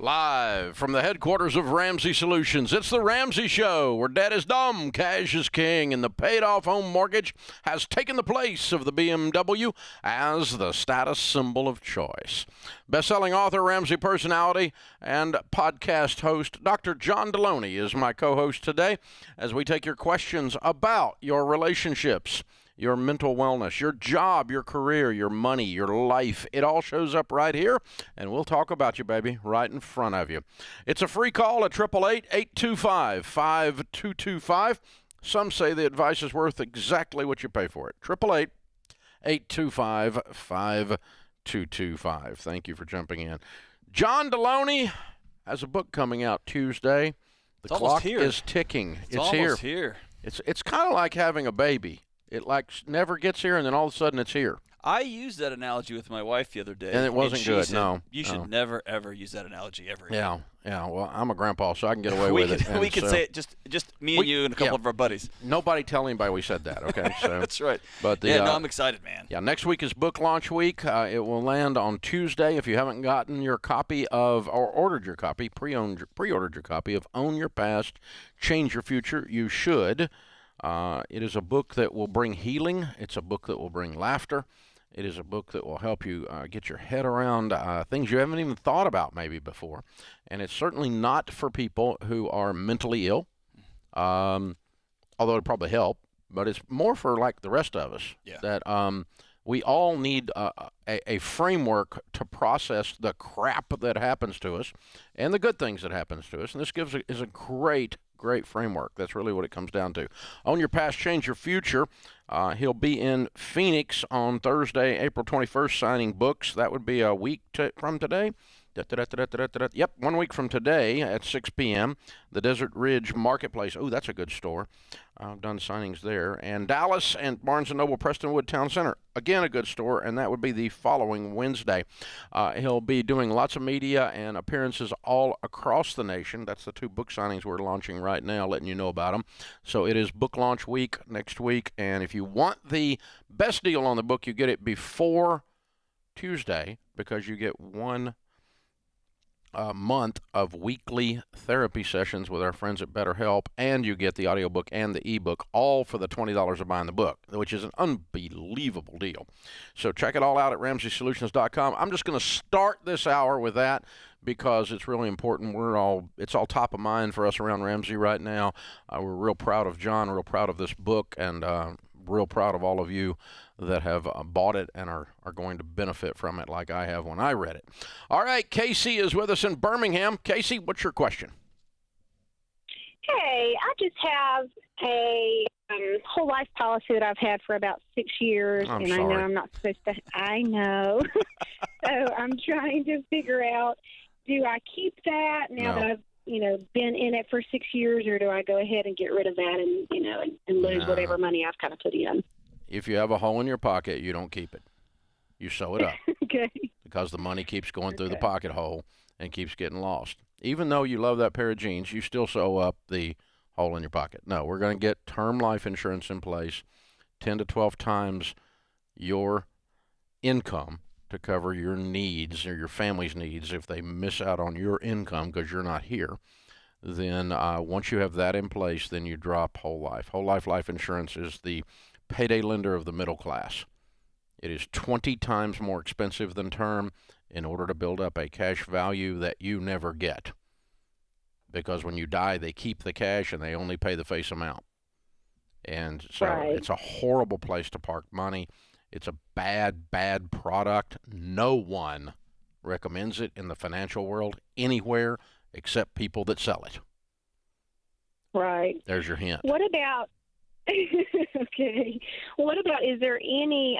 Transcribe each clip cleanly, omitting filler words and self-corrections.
Live from the headquarters of Ramsey Solutions, it's the Ramsey Show, where debt is dumb, cash is king, and the paid-off home mortgage has taken the place of the BMW as the status symbol of choice. Best-selling author, Ramsey personality, and podcast host Dr. John Deloney is my co-host today as we take your questions about your relationships, your mental wellness, your job, your career, your money, your life. It all shows up right here, and we'll talk about you, baby, right in front of you. It's a free call at 888-825-5225. Some say the advice is worth exactly what you pay for it. 888-825-5225. Thank you for jumping in. John Deloney has a book coming out Tuesday. The clock is ticking. It's almost here. It's kind of like having a baby. It never gets here, and then all of a sudden it's here. I used that analogy with my wife the other day. And it wasn't good, said, no. You should never, ever use that analogy ever again. Yeah. Well, I'm a grandpa, so I can get away with it. We can say it, just me and you and a couple of our buddies. Nobody tell anybody we said that, okay? So, that's right. But I'm excited, man. Yeah, next week is book launch week. It will land on Tuesday. If you haven't gotten your copy of, or ordered your copy, pre-ordered your copy of Own Your Past, Change Your Future, you should. It is a book that will bring healing. It's a book that will bring laughter. It is a book that will help you get your head around things you haven't even thought about maybe before. And it's certainly not for people who are mentally ill, although it'll probably help. But it's more for like the rest of us, that we all need a framework to process the crap that happens to us and the good things that happens to us. And this is a great framework. That's really what it comes down to. Own Your Past, Change Your Future. He'll be in Phoenix on Thursday, April 21st, signing books. That would be a week from today. Yep, 1 week from today at 6 p.m. The Desert Ridge Marketplace. Oh, that's a good store. I've done signings there. And Dallas and Barnes & Noble Prestonwood Town Center. Again, a good store, and that would be the following Wednesday. He'll be doing lots of media and appearances all across the nation. That's the two book signings we're launching right now, letting you know about them. So it is book launch week next week, and if you want the best deal on the book, you get it before Tuesday because you get one month of weekly therapy sessions with our friends at BetterHelp, and you get the audiobook and the ebook, all for the $20 of buying the book, which is an unbelievable deal. So check it all out at RamseySolutions.com. I'm just going to start this hour with that because it's really important. It's all top of mind for us around Ramsey right now. We're real proud of John, real proud of this book, and real proud of all of you that have bought it and are going to benefit from it like I have when I read it. All right, Casey is with us in Birmingham. Casey, what's your question? Hey, I just have a whole life policy that I've had for about 6 years, I'm and sorry. I know I'm not supposed to. I know. So I'm trying to figure out, do I keep that now that I've been in it for 6 years, or do I go ahead and get rid of that and lose whatever money I've kind of put in? If you have a hole in your pocket, you don't keep it. You sew it up. Okay. Because the money keeps going through the pocket hole and keeps getting lost. Even though you love that pair of jeans, you still sew up the hole in your pocket. No, we're going to get term life insurance in place, 10 to 12 times your income to cover your needs or your family's needs if they miss out on your income because you're not here. Then once you have that in place, then you drop whole life. Whole life insurance is the payday lender of the middle class. It is 20 times more expensive than term in order to build up a cash value that you never get. Because when you die, they keep the cash and they only pay the face amount. And so It's a horrible place to park money. It's a bad product. No one recommends it in the financial world anywhere except people that sell it. Right. There's your hint. What about okay. What about, is there any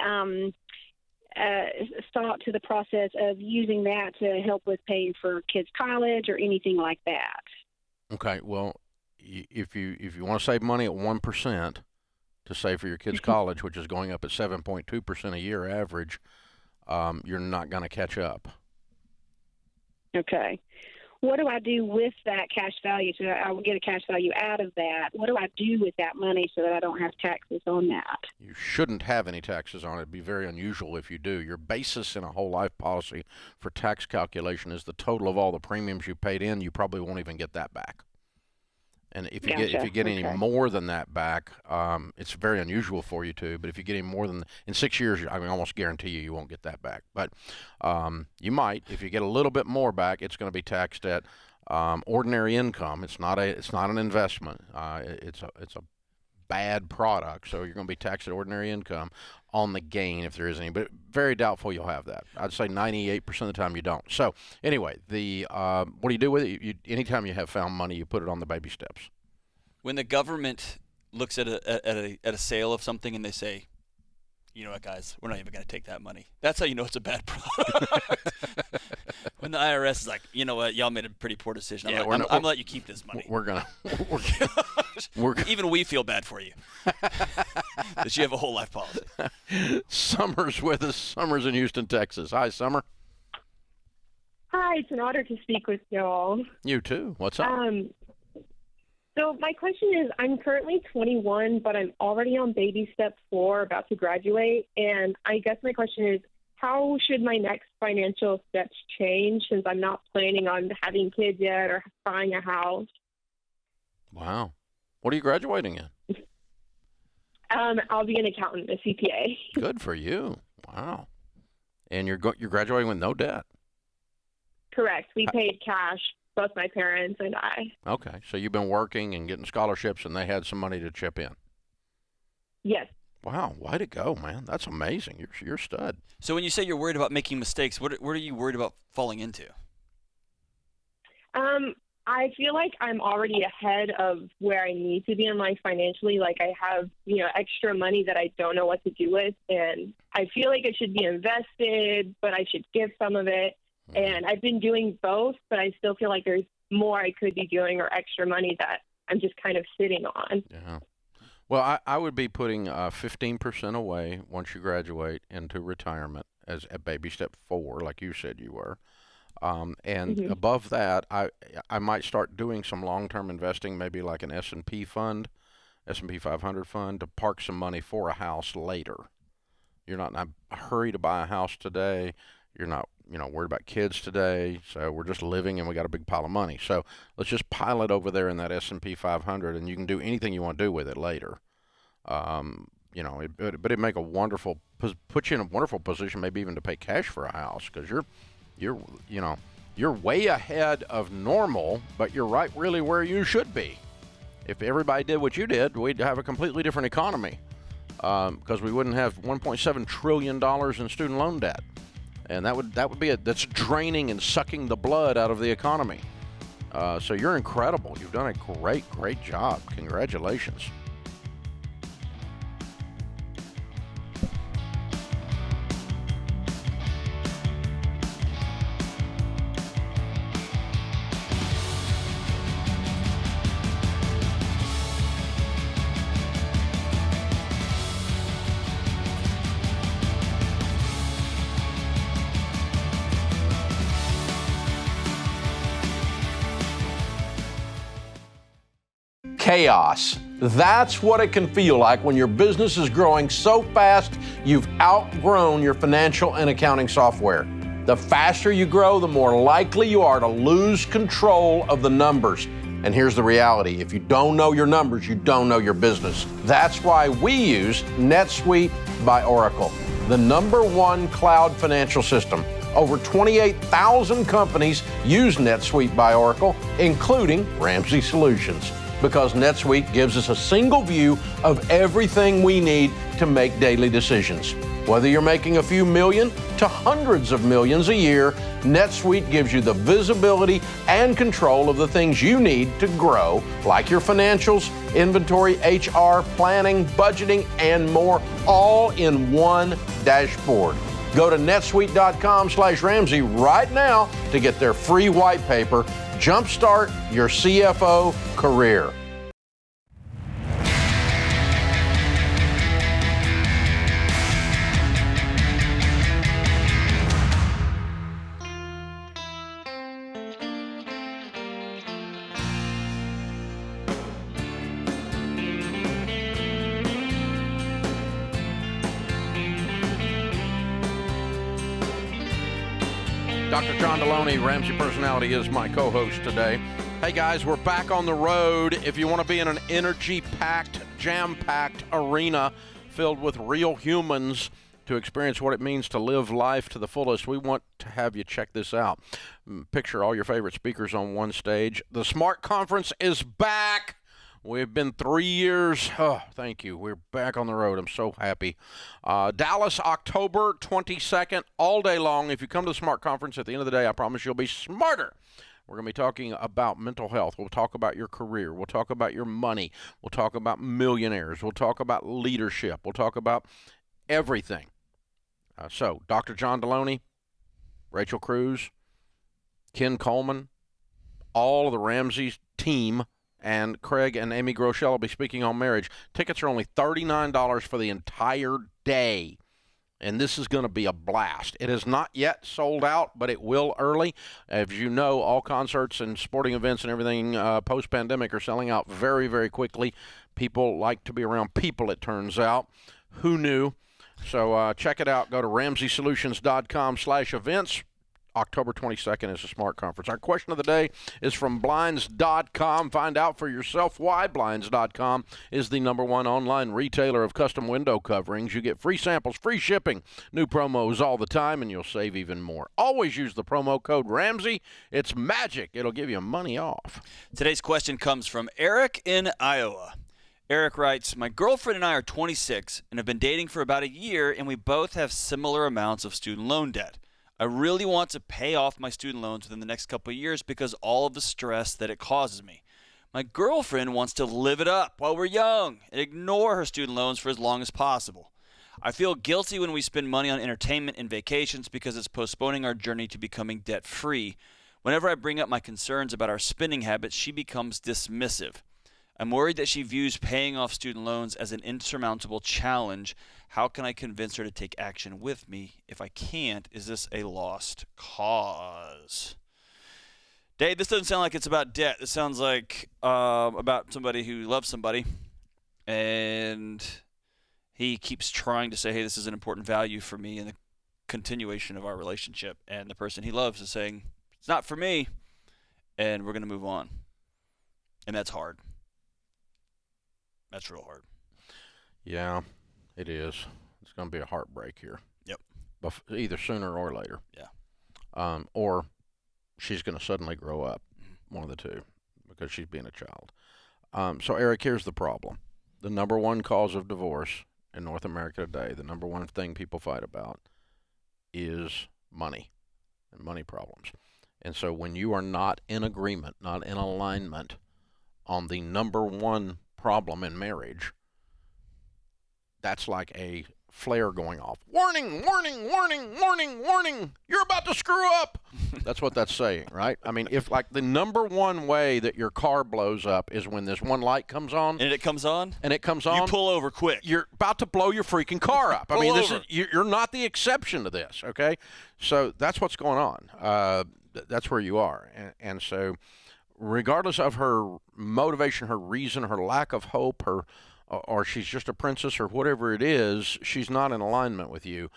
thought to the process of using that to help with paying for kids' college or anything like that? Okay, well, if you want to save money at 1% to save for your kids' college, which is going up at 7.2% a year average, you're not going to catch up. Okay. what do I do with that cash value so that I will get a cash value out of that? What do I do with that money so that I don't have taxes on that? You shouldn't have any taxes on it. It'd be very unusual if you do. Your basis in a whole life policy for tax calculation is the total of all the premiums you paid in. You probably won't even get that back. And if you get any more than that back, it's very unusual for you to. But if you get any more than in 6 years, I can almost guarantee you won't get that back. But you might. If you get a little bit more back, it's going to be taxed at ordinary income. It's not an investment. It's a bad product, so you're going to be taxed at ordinary income on the gain if there is any. But very doubtful you'll have that. I'd say 98% of the time you don't. So anyway, what do you do with it? Anytime you have found money, you put it on the baby steps. When the government looks at a sale of something and they say, you know what, guys, we're not even going to take that money. That's how you know it's a bad product. When the IRS is like, you know what, y'all made a pretty poor decision. I'm going to let you keep this money. Even we feel bad for you that you have a whole life policy. Summer's with us. Summer's in Houston, Texas. Hi, Summer. Hi, it's an honor to speak with y'all. You too. What's up? So my question is, I'm currently 21, but I'm already on baby step 4, about to graduate. And I guess my question is, how should my next financial steps change since I'm not planning on having kids yet or buying a house? Wow. What are you graduating in? I'll be an accountant, a CPA. Good for you. Wow. And you're graduating with no debt? Correct. We paid cash, both my parents and I. Okay. So you've been working and getting scholarships, and they had some money to chip in? Yes. Wow. Way to go, man. That's amazing. You're a stud. So when you say you're worried about making mistakes, what are you worried about falling into? I feel like I'm already ahead of where I need to be in life financially. Like I have, extra money that I don't know what to do with. And I feel like it should be invested, but I should give some of it. And I've been doing both, but I still feel like there's more I could be doing or extra money that I'm just kind of sitting on. Yeah. Well, I would be putting 15% away once you graduate into retirement as a baby step 4, like you said you were. And above that, I might start doing some long-term investing, maybe like an S&P fund, S&P 500 fund, to park some money for a house later. You're not in a hurry to buy a house today. You're not, worried about kids today. So we're just living and we got a big pile of money. So let's just pile it over there in that S&P 500, and you can do anything you want to do with it later. But it'd make put you in a wonderful position, maybe even to pay cash for a house, because you're way ahead of normal, but you're right really where you should be. If everybody did what you did, we'd have a completely different economy, because we wouldn't have $1.7 trillion in student loan debt. And that's draining and sucking the blood out of the economy. So you're incredible. You've done a great, great job. Congratulations. Chaos. That's what it can feel like when your business is growing so fast you've outgrown your financial and accounting software. The faster you grow, the more likely you are to lose control of the numbers. And here's the reality. If you don't know your numbers, you don't know your business. That's why we use NetSuite by Oracle, the #1 cloud financial system. Over 28,000 companies use NetSuite by Oracle, including Ramsey Solutions, because NetSuite gives us a single view of everything we need to make daily decisions. Whether you're making a few million to hundreds of millions a year, NetSuite gives you the visibility and control of the things you need to grow, like your financials, inventory, HR, planning, budgeting, and more, all in one dashboard. Go to netsuite.com/Ramsey right now to get their free white paper. Jumpstart your CFO career. Dr. John Deloney, Ramsey Personality, is my co-host today. Hey guys, we're back on the road. If you want to be in an energy-packed, jam-packed arena filled with real humans to experience what it means to live life to the fullest, we want to have you check this out. Picture all your favorite speakers on one stage. The Smart Conference is back. We've been 3 years. Oh, thank you. We're back on the road. I'm so happy. Dallas, October 22nd, all day long. If you come to the Smart Conference, at the end of the day, I promise you'll be smarter. We're going to be talking about mental health. We'll talk about your career. We'll talk about your money. We'll talk about millionaires. We'll talk about leadership. We'll talk about everything. So, Dr. John Deloney, Rachel Cruz, Ken Coleman, all of the Ramsey team, and Craig and Amy Groeschel will be speaking on marriage. Tickets are only $39 for the entire day, and this is going to be a blast. It is not yet sold out, but it will early. As you know, all concerts and sporting events and everything post-pandemic are selling out very, very quickly. People like to be around people, it turns out. Who knew? So check it out. Go to RamseySolutions.com/events. October 22nd is a Smart Conference. Our question of the day is from Blinds.com. Find out for yourself why Blinds.com is the #1 online retailer of custom window coverings. You get free samples, free shipping, new promos all the time, and you'll save even more. Always use the promo code Ramsey. It's magic. It'll give you money off. Today's question comes from Eric in Iowa. Eric writes, my girlfriend and I are 26 and have been dating for about a year, and we both have similar amounts of student loan debt. I really want to pay off my student loans within the next couple of years because all of the stress that it causes me. My girlfriend wants to live it up while we're young and ignore her student loans for as long as possible. I feel guilty when we spend money on entertainment and vacations because it's postponing our journey to becoming debt-free. Whenever I bring up my concerns about our spending habits, she becomes dismissive. I'm worried that she views paying off student loans as an insurmountable challenge. How can I convince her to take action with me? If I can't, is this a lost cause? Dave, this doesn't sound like it's about debt. This sounds like about somebody who loves somebody, and he keeps trying to say, hey, this is an important value for me in the continuation of our relationship. And the person he loves is saying, it's not for me, and we're going to move on. And that's hard. That's real hard. Yeah, it is. It's going to be a heartbreak here. Yep. Either sooner or later. Yeah. Or she's going to suddenly grow up, one of the two, because she's being a child. So, Eric, here's the problem. The #1 cause of divorce in North America today, the #1 thing people fight about is money and money problems. And so when you are not in agreement, not in alignment on the #1 problem in marriage, that's like a flare going off. Warning, warning, warning, warning, warning. You're about to screw up. That's what that's saying, right? I mean, if like the #1 way that your car blows up is when this one light comes on. And it comes on? And it comes on. You pull over quick. You're about to blow your freaking car up. I mean, you're not the exception to this, okay? So that's what's going on. That's where you are. And so regardless of her motivation, her reason, her lack of hope, or she's just a princess or whatever it is, she's not in alignment with you.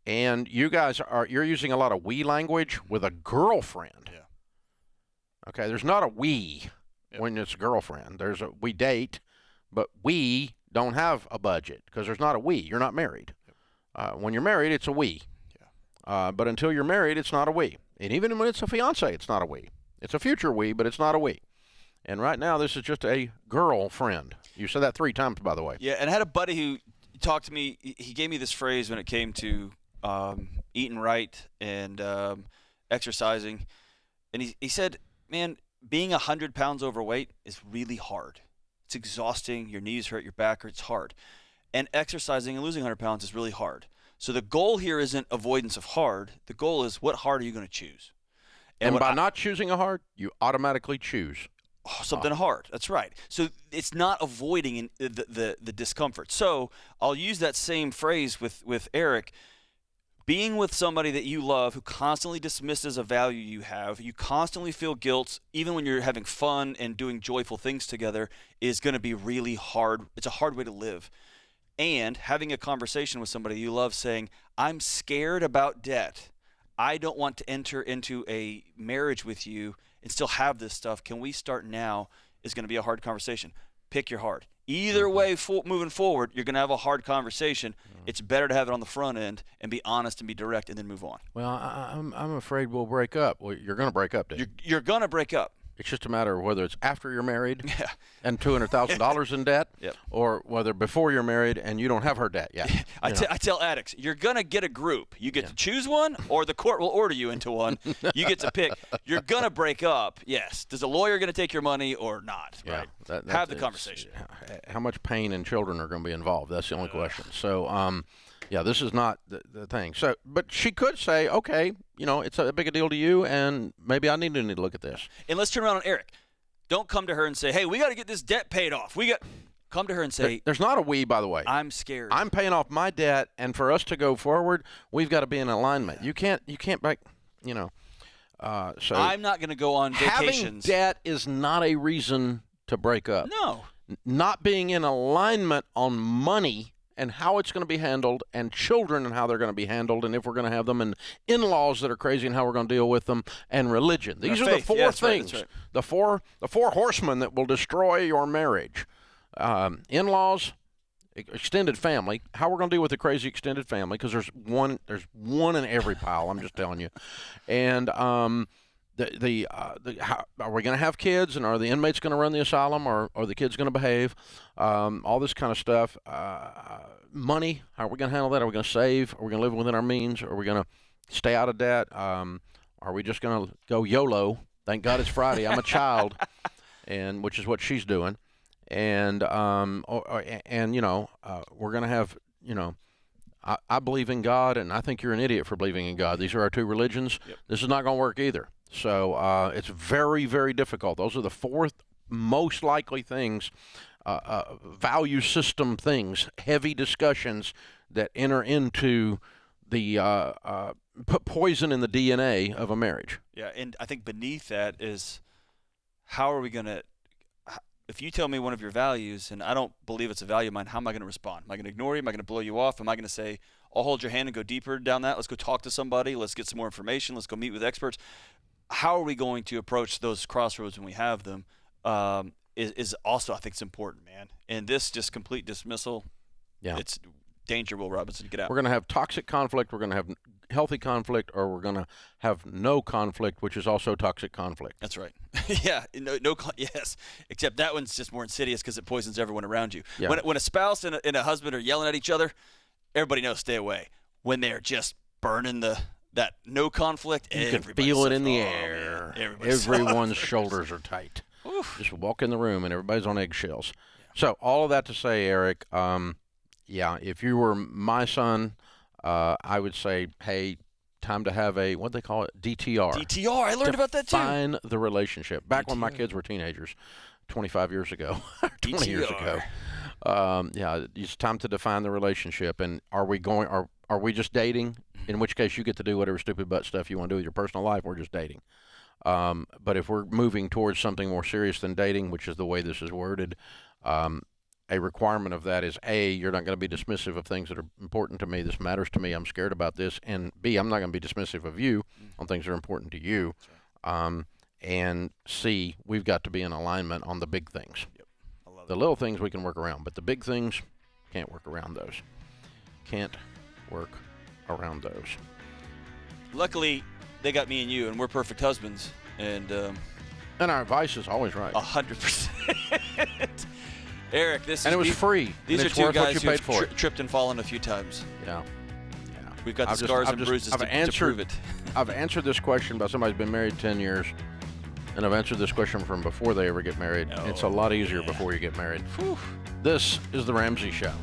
And you guys you're using a lot of we language with a girlfriend. Yeah. Okay, there's not a we when it's a girlfriend. There's a we date, but we don't have a budget because there's not a we. You're not married. When you're married, it's a we. Yeah. But until you're married, it's not a we. And even when it's a fiance, it's not a we. It's a future we, but it's not a we. And right now, this is just a girlfriend. You said that 3 times, by the way. Yeah, and I had a buddy who talked to me. He gave me this phrase when it came to eating right and exercising. And he said, man, being 100 pounds overweight is really hard. It's exhausting. Your knees hurt, your back hurts. It's hard. And exercising and losing 100 pounds is really hard. So the goal here isn't avoidance of hard. The goal is what hard are you going to choose? And by not choosing a hard, you automatically choose something hard. That's right. So it's not avoiding the discomfort. So I'll use that same phrase with Eric. Being with somebody that you love who constantly dismisses a value you have, you constantly feel guilt, even when you're having fun and doing joyful things together, is going to be really hard. It's a hard way to live. And having a conversation with somebody you love saying, I'm scared about debt. I don't want to enter into a marriage with you and still have this stuff. Can we start now? Is going to be a hard conversation. Pick your heart. Either way, moving forward, you're going to have a hard conversation. It's better to have it on the front end and be honest and be direct and then move on. Well, I'm afraid we'll break up. Well, you're going to break up, Dave. You're going to break up. It's just a matter of whether it's after you're married and $200,000 in debt, or whether before you're married and you don't have her debt yet. I tell addicts, you're going to get a group. You get to choose one, or the court will order you into one. You get to pick. You're going to break up, yes. Does a lawyer going to take your money or not? Yeah, right? Have the conversation. How much pain and children are going to be involved? That's the only question. So, this is not the thing. So, but she could say, okay, it's a big deal to you, and maybe I need to look at this. And let's turn around on Eric. Don't come to her and say, hey, we got to get this debt paid off. Come to her and say, there's not a we, by the way. I'm scared. I'm paying off my debt, and for us to go forward, we've got to be in alignment. You can't break, so I'm not going to go on vacations. Having debt is not a reason to break up. No. Not being in alignment on money and how it's going to be handled, and children and how they're going to be handled, and if we're going to have them, and in-laws that are crazy and how we're going to deal with them, and religion. These are the four things, right. the four horsemen that will destroy your marriage. In-laws, extended family, how we're going to deal with the crazy extended family, because there's one in every pile, I'm just telling you. And how, are we going to have kids, and are the inmates going to run the asylum, or are the kids going to behave? All this kind of stuff. Money, how are we going to handle that? Are we going to save? Are we going to live within our means? Are we going to stay out of debt? Are we just going to go YOLO? Thank God it's Friday. I'm a child, and which is what she's doing. And we're going to have, I believe in God, and I think you're an idiot for believing in God. These are our two religions. Yep. This is not going to work either. So it's very, very difficult. Those are the four most likely things, value system things, heavy discussions that enter into the put poison in the DNA of a marriage. Yeah, and I think beneath that is, how are we going to, if you tell me one of your values and I don't believe it's a value of mine, how am I going to respond? Am I going to ignore you? Am I going to blow you off? Am I going to say, I'll hold your hand and go deeper down that? Let's go talk to somebody. Let's get some more information. Let's go meet with experts. How are we going to approach those crossroads when we have them is also, I think, it's important, man. And this just complete dismissal, it's danger, Will Robinson. Get out. We're going to have toxic conflict. We're going to have healthy conflict, or we're going to have no conflict, which is also toxic conflict. That's right. Yeah. Yes. Except that one's just more insidious because it poisons everyone around you. Yeah. When a spouse and a husband are yelling at each other, everybody knows, stay away. When they're just burning that no conflict, you can feel it in the air. Everyone's shoulders are tight. Oof. Just walk in the room and everybody's on eggshells. Yeah. So all of that to say, Eric, if you were my son, I would say, hey, time to have a, what they call it, DTR. DTR, I learned about that too. Define the relationship. Back when my kids were teenagers, 25 years ago, 20 years ago. It's time to define the relationship. And are we just dating? In which case you get to do whatever stupid butt stuff you want to do with your personal life. We're just dating. But if we're moving towards something more serious than dating, which is the way this is worded, a requirement of that is, A, you're not going to be dismissive of things that are important to me. This matters to me. I'm scared about this. And B, I'm not going to be dismissive of you on things that are important to you. Right. And C, we've got to be in alignment on the big things. Yep. I love the little things we can work around, but the big things, can't work around those. Can't work around those. Luckily, they got me and you, and we're perfect husbands. And our advice is always right. 100%. Eric, it was free. These are two guys who've tripped and fallen a few times. Yeah. We've got the scars and bruises to prove it. I've answered this question about somebody who's been married 10 years, and I've answered this question from before they ever get married. Oh, it's a lot easier before you get married. Whew. This is The Ramsey Show.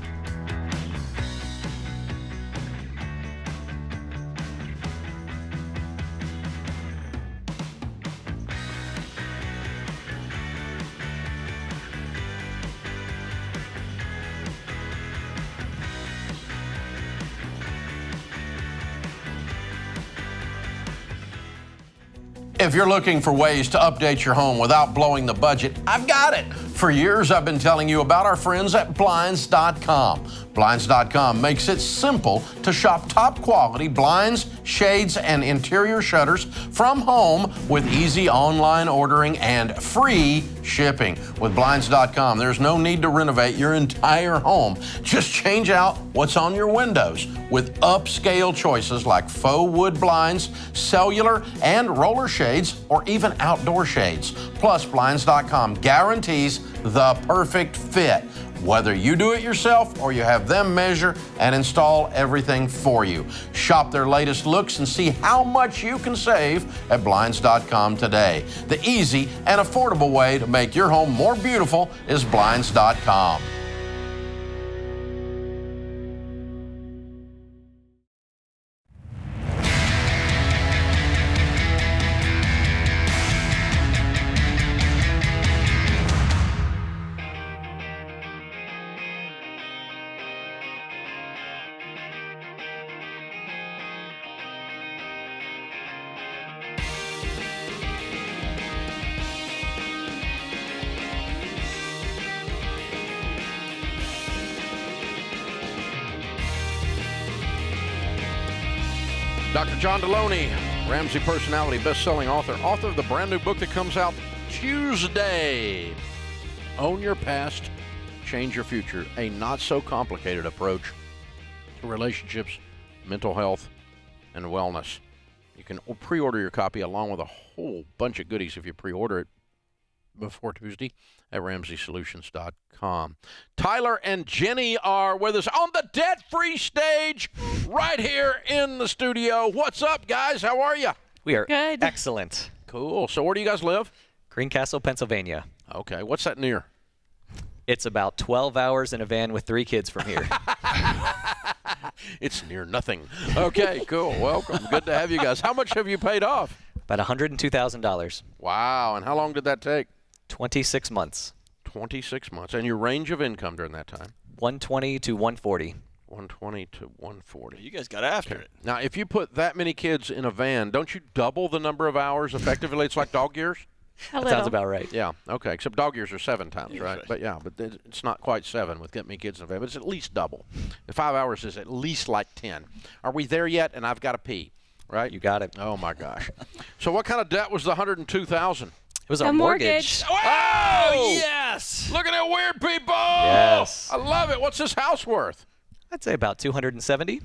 If you're looking for ways to update your home without blowing the budget, I've got it. For years, I've been telling you about our friends at Blinds.com. Blinds.com makes it simple to shop top quality blinds, shades, and interior shutters from home with easy online ordering and free shipping. With Blinds.com, there's no need to renovate your entire home. Just change out what's on your windows with upscale choices like faux wood blinds, cellular and roller shades, or even outdoor shades. Plus, Blinds.com guarantees the perfect fit, whether you do it yourself or you have them measure and install everything for you. Shop their latest looks and see how much you can save at Blinds.com today. The easy and affordable way to make your home more beautiful is Blinds.com. Dr. John Deloney, Ramsey personality, best-selling author of the brand new book that comes out Tuesday. Own Your Past, Change Your Future, a not-so-complicated approach to relationships, mental health, and wellness. You can pre-order your copy along with a whole bunch of goodies if you pre-order it before Tuesday at RamseySolutions.com. Tyler and Jenny are with us on the debt-free stage right here in the studio. What's up, guys? How are you? We are Good. excellent. Cool. So where do you guys live? Greencastle, Pennsylvania. Okay. What's that near? It's about 12 hours in a van with 3 kids from here. It's near nothing. Okay, cool. Welcome. Good to have you guys. How much have you paid off? About $102,000. Wow. And how long did that take? 26 months. 26 months. And your range of income during that time? 120 to 140. 120 to 140. You guys got after it. Now, if you put that many kids in a van, don't you double the number of hours effectively? It's like dog years? That sounds about right. Yeah, okay, except dog years are 7 times, Yeah, right? right. But yeah, but it's not quite 7 with getting me kids in a van, but it's at least double. The 5 hours is at least like 10. Are we there yet? And I've got to pee, right? You got it. Oh, my gosh. So what kind of debt was the $102,000? It was A our mortgage. Oh, yes! Look at that weird people! Yes. I love it. What's this house worth? I'd say about 270.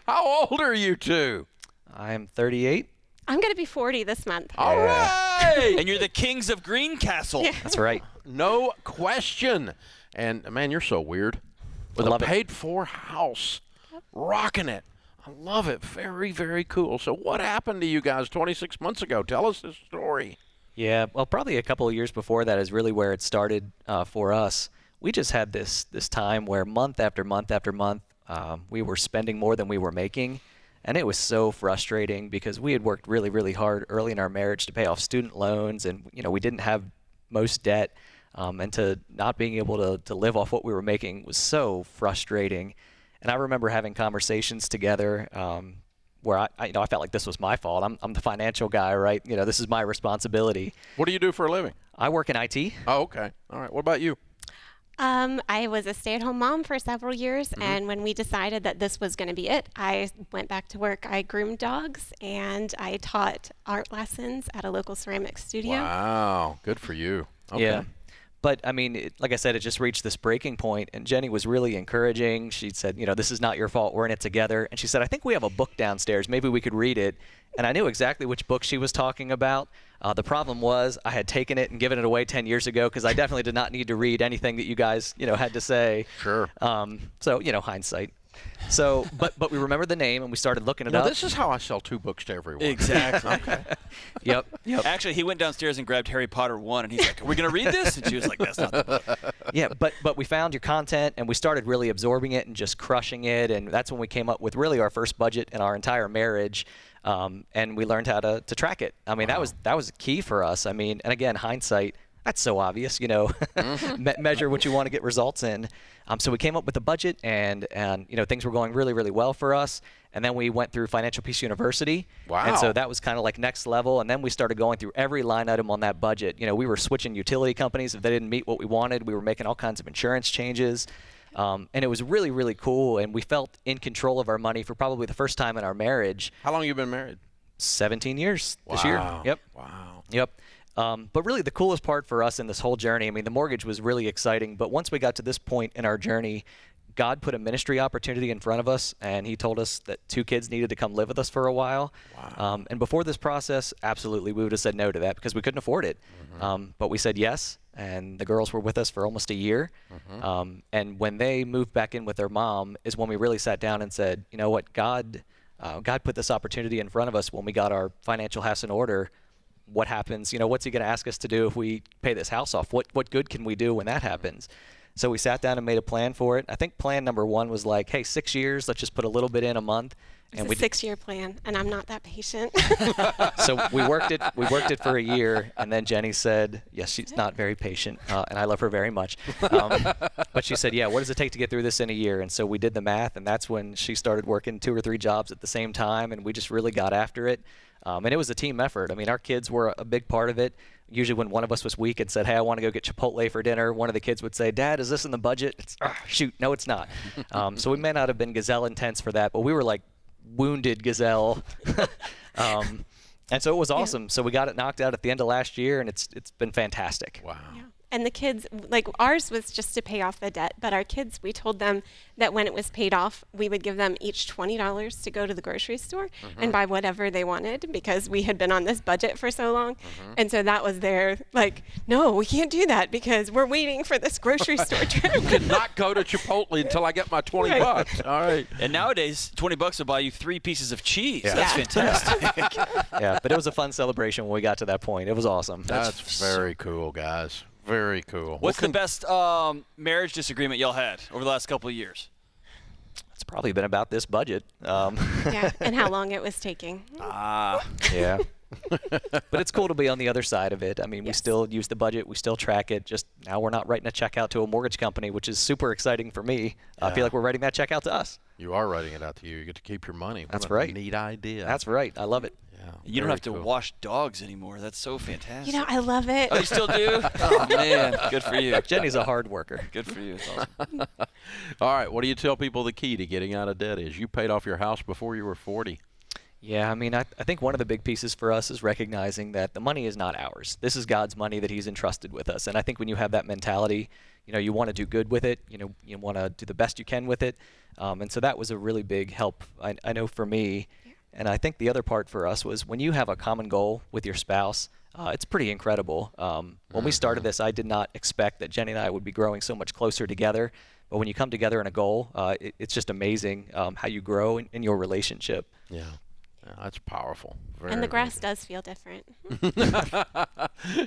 How old are you two? I'm 38. I'm going to be 40 this month. All right. And you're the kings of Greencastle. Yeah. That's right. No question. And, man, you're so weird. With I a love it. paid-for house. Rocking it. I love it. Very, very cool. So what happened to you guys 26 months ago? Tell us this story. Yeah, well, probably a couple of years before that is really where it started for us. We just had this time where month after month after month, we were spending more than we were making. And it was so frustrating because we had worked really, really hard early in our marriage to pay off student loans, and we didn't have most debt, and to not being able to live off what we were making was so frustrating. And I remember having conversations together where I felt like this was my fault. I'm the financial guy, right? This is my responsibility. What do you do for a living? I work in IT. Oh, okay. All right. What about you? I was a stay-at-home mom for several years, and when we decided that this was going to be it, I went back to work. I groomed dogs, and I taught art lessons at a local ceramics studio. Wow. Good for you. Okay. Yeah. But, I mean, like I said, it just reached this breaking point, and Jenny was really encouraging. She said, this is not your fault. We're in it together. And she said, I think we have a book downstairs. Maybe we could read it. And I knew exactly which book she was talking about. The problem was I had taken it and given it away 10 years ago because I definitely did not need to read anything that you guys, had to say. Sure. So, hindsight. So, but we remembered the name and we started looking it up. This is how I sell 2 books to everyone. Exactly. Okay. Yep. Actually, he went downstairs and grabbed Harry Potter 1, and he's like, are we going to read this? And she was like, that's not the book. Yeah, but we found your content and we started really absorbing it and just crushing it, and that's when we came up with really our first budget in our entire marriage, and we learned how to track it. I mean, Wow. that was key for us. I mean, and again, hindsight, that's so obvious, measure what you want to get results in. So we came up with a budget, and things were going really, really well for us. And then we went through Financial Peace University. Wow. And so that was kind of like next level. And then we started going through every line item on that budget. We were switching utility companies if they didn't meet what we wanted. We were making all kinds of insurance changes. And it was really, really cool, and we felt in control of our money for probably the first time in our marriage. How long have you been married? 17 years this year. Yep. Wow. Yep. But really the coolest part for us in this whole journey, I mean, the mortgage was really exciting, but once we got to this point in our journey, God put a ministry opportunity in front of us, and he told us that 2 kids needed to come live with us for a while. Wow. And before this process, absolutely, we would have said no to that because we couldn't afford it. But we said yes, and the girls were with us for almost a year. And when they moved back in with their mom is when we really sat down and said, you know what, God put this opportunity in front of us when we got our financial house in order. What happens? You know, what's he going to ask us to do if we pay this house off? What good can we do when that happens? So we sat down and made a plan for it. I think plan number 1 was like, hey, 6 years, let's just put a little bit in a month. It's a 6-year plan, and I'm not that patient. So we worked it for a year, and then Jenny said, yes, she's not very patient, and I love her very much. But she said, yeah, what does it take to get through this in a year? And so we did the math, and that's when she started working 2 or 3 jobs at the same time, and we just really got after it. And it was a team effort. I mean, our kids were a big part of it. Usually when one of us was weak and said, hey, I want to go get Chipotle for dinner, one of the kids would say, Dad, is this in the budget? It's, shoot, no, it's not. So we may not have been gazelle intense for that, but we were like wounded gazelle. And so it was awesome. Yeah. So we got it knocked out at the end of last year, and it's been fantastic. Wow. Yeah. And the kids, like ours was just to pay off the debt, but our kids, we told them that when it was paid off, we would give them each $20 to go to the grocery store and buy whatever they wanted because we had been on this budget for so long. And so that was their, like, no, we can't do that because we're waiting for this grocery store trip. You cannot go to Chipotle until I get my $20. All right. And nowadays, $20 will buy you 3 pieces of cheese. Yeah. That's fantastic. Yeah, but it was a fun celebration when we got to that point. It was awesome. That's very cool, guys. Very cool. What's the best marriage disagreement y'all had over the last couple of years? It's probably been about this budget. Yeah, and how long it was taking. Yeah. But it's cool to be on the other side of it. I mean, we still use the budget. We still track it. Just now we're not writing a check out to a mortgage company, which is super exciting for me. I feel like we're writing that check out to us. You are writing it out to you. You get to keep your money. That's right. Neat idea. That's right. I love it. Yeah, you don't have to wash dogs anymore. That's so fantastic. You know, I love it. Oh, you still do? Oh, man. Good for you. Jenny's a hard worker. Good for you. It's awesome. All right. What do you tell people the key to getting out of debt is? You paid off your house before you were 40. Yeah, I mean, I think one of the big pieces for us is recognizing that the money is not ours. This is God's money that he's entrusted with us. And I think when you have that mentality, you know, you want to do good with it. You know, you want to do the best you can with it. And so that was a really big help, I know, for me. And I think the other part for us was when you have a common goal with your spouse, it's pretty incredible. When we started this, I did not expect that Jenny and I would be growing so much closer together. But when you come together in a goal, it's just amazing how you grow in your relationship. Yeah. Yeah, that's powerful. And the grass does feel different.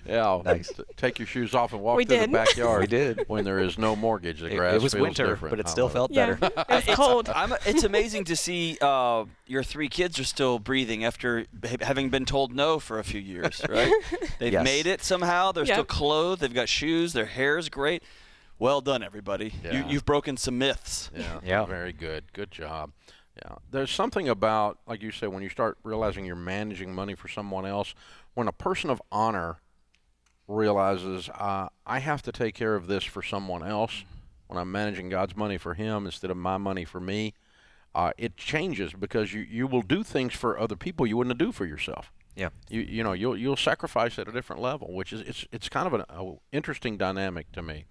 Yeah. Nice. Take your shoes off and walk through the backyard. We did. When there is no mortgage, the grass It was feels winter, different. but it still felt better. It was cold. It's amazing to see your 3 kids are still breathing after having been told no for a few years, right? They've made it somehow. They're still clothed. They've got shoes. Their hair is great. Well done, everybody. Yeah. You've broken some myths. Yeah. Very good. Good job. Yeah, there's something about, like you said, when you start realizing you're managing money for someone else, when a person of honor realizes, I have to take care of this for someone else, when I'm managing God's money for him instead of my money for me, it changes because you will do things for other people you wouldn't do for yourself. Yeah. You'll sacrifice at a different level, which is it's kind of an interesting dynamic to me.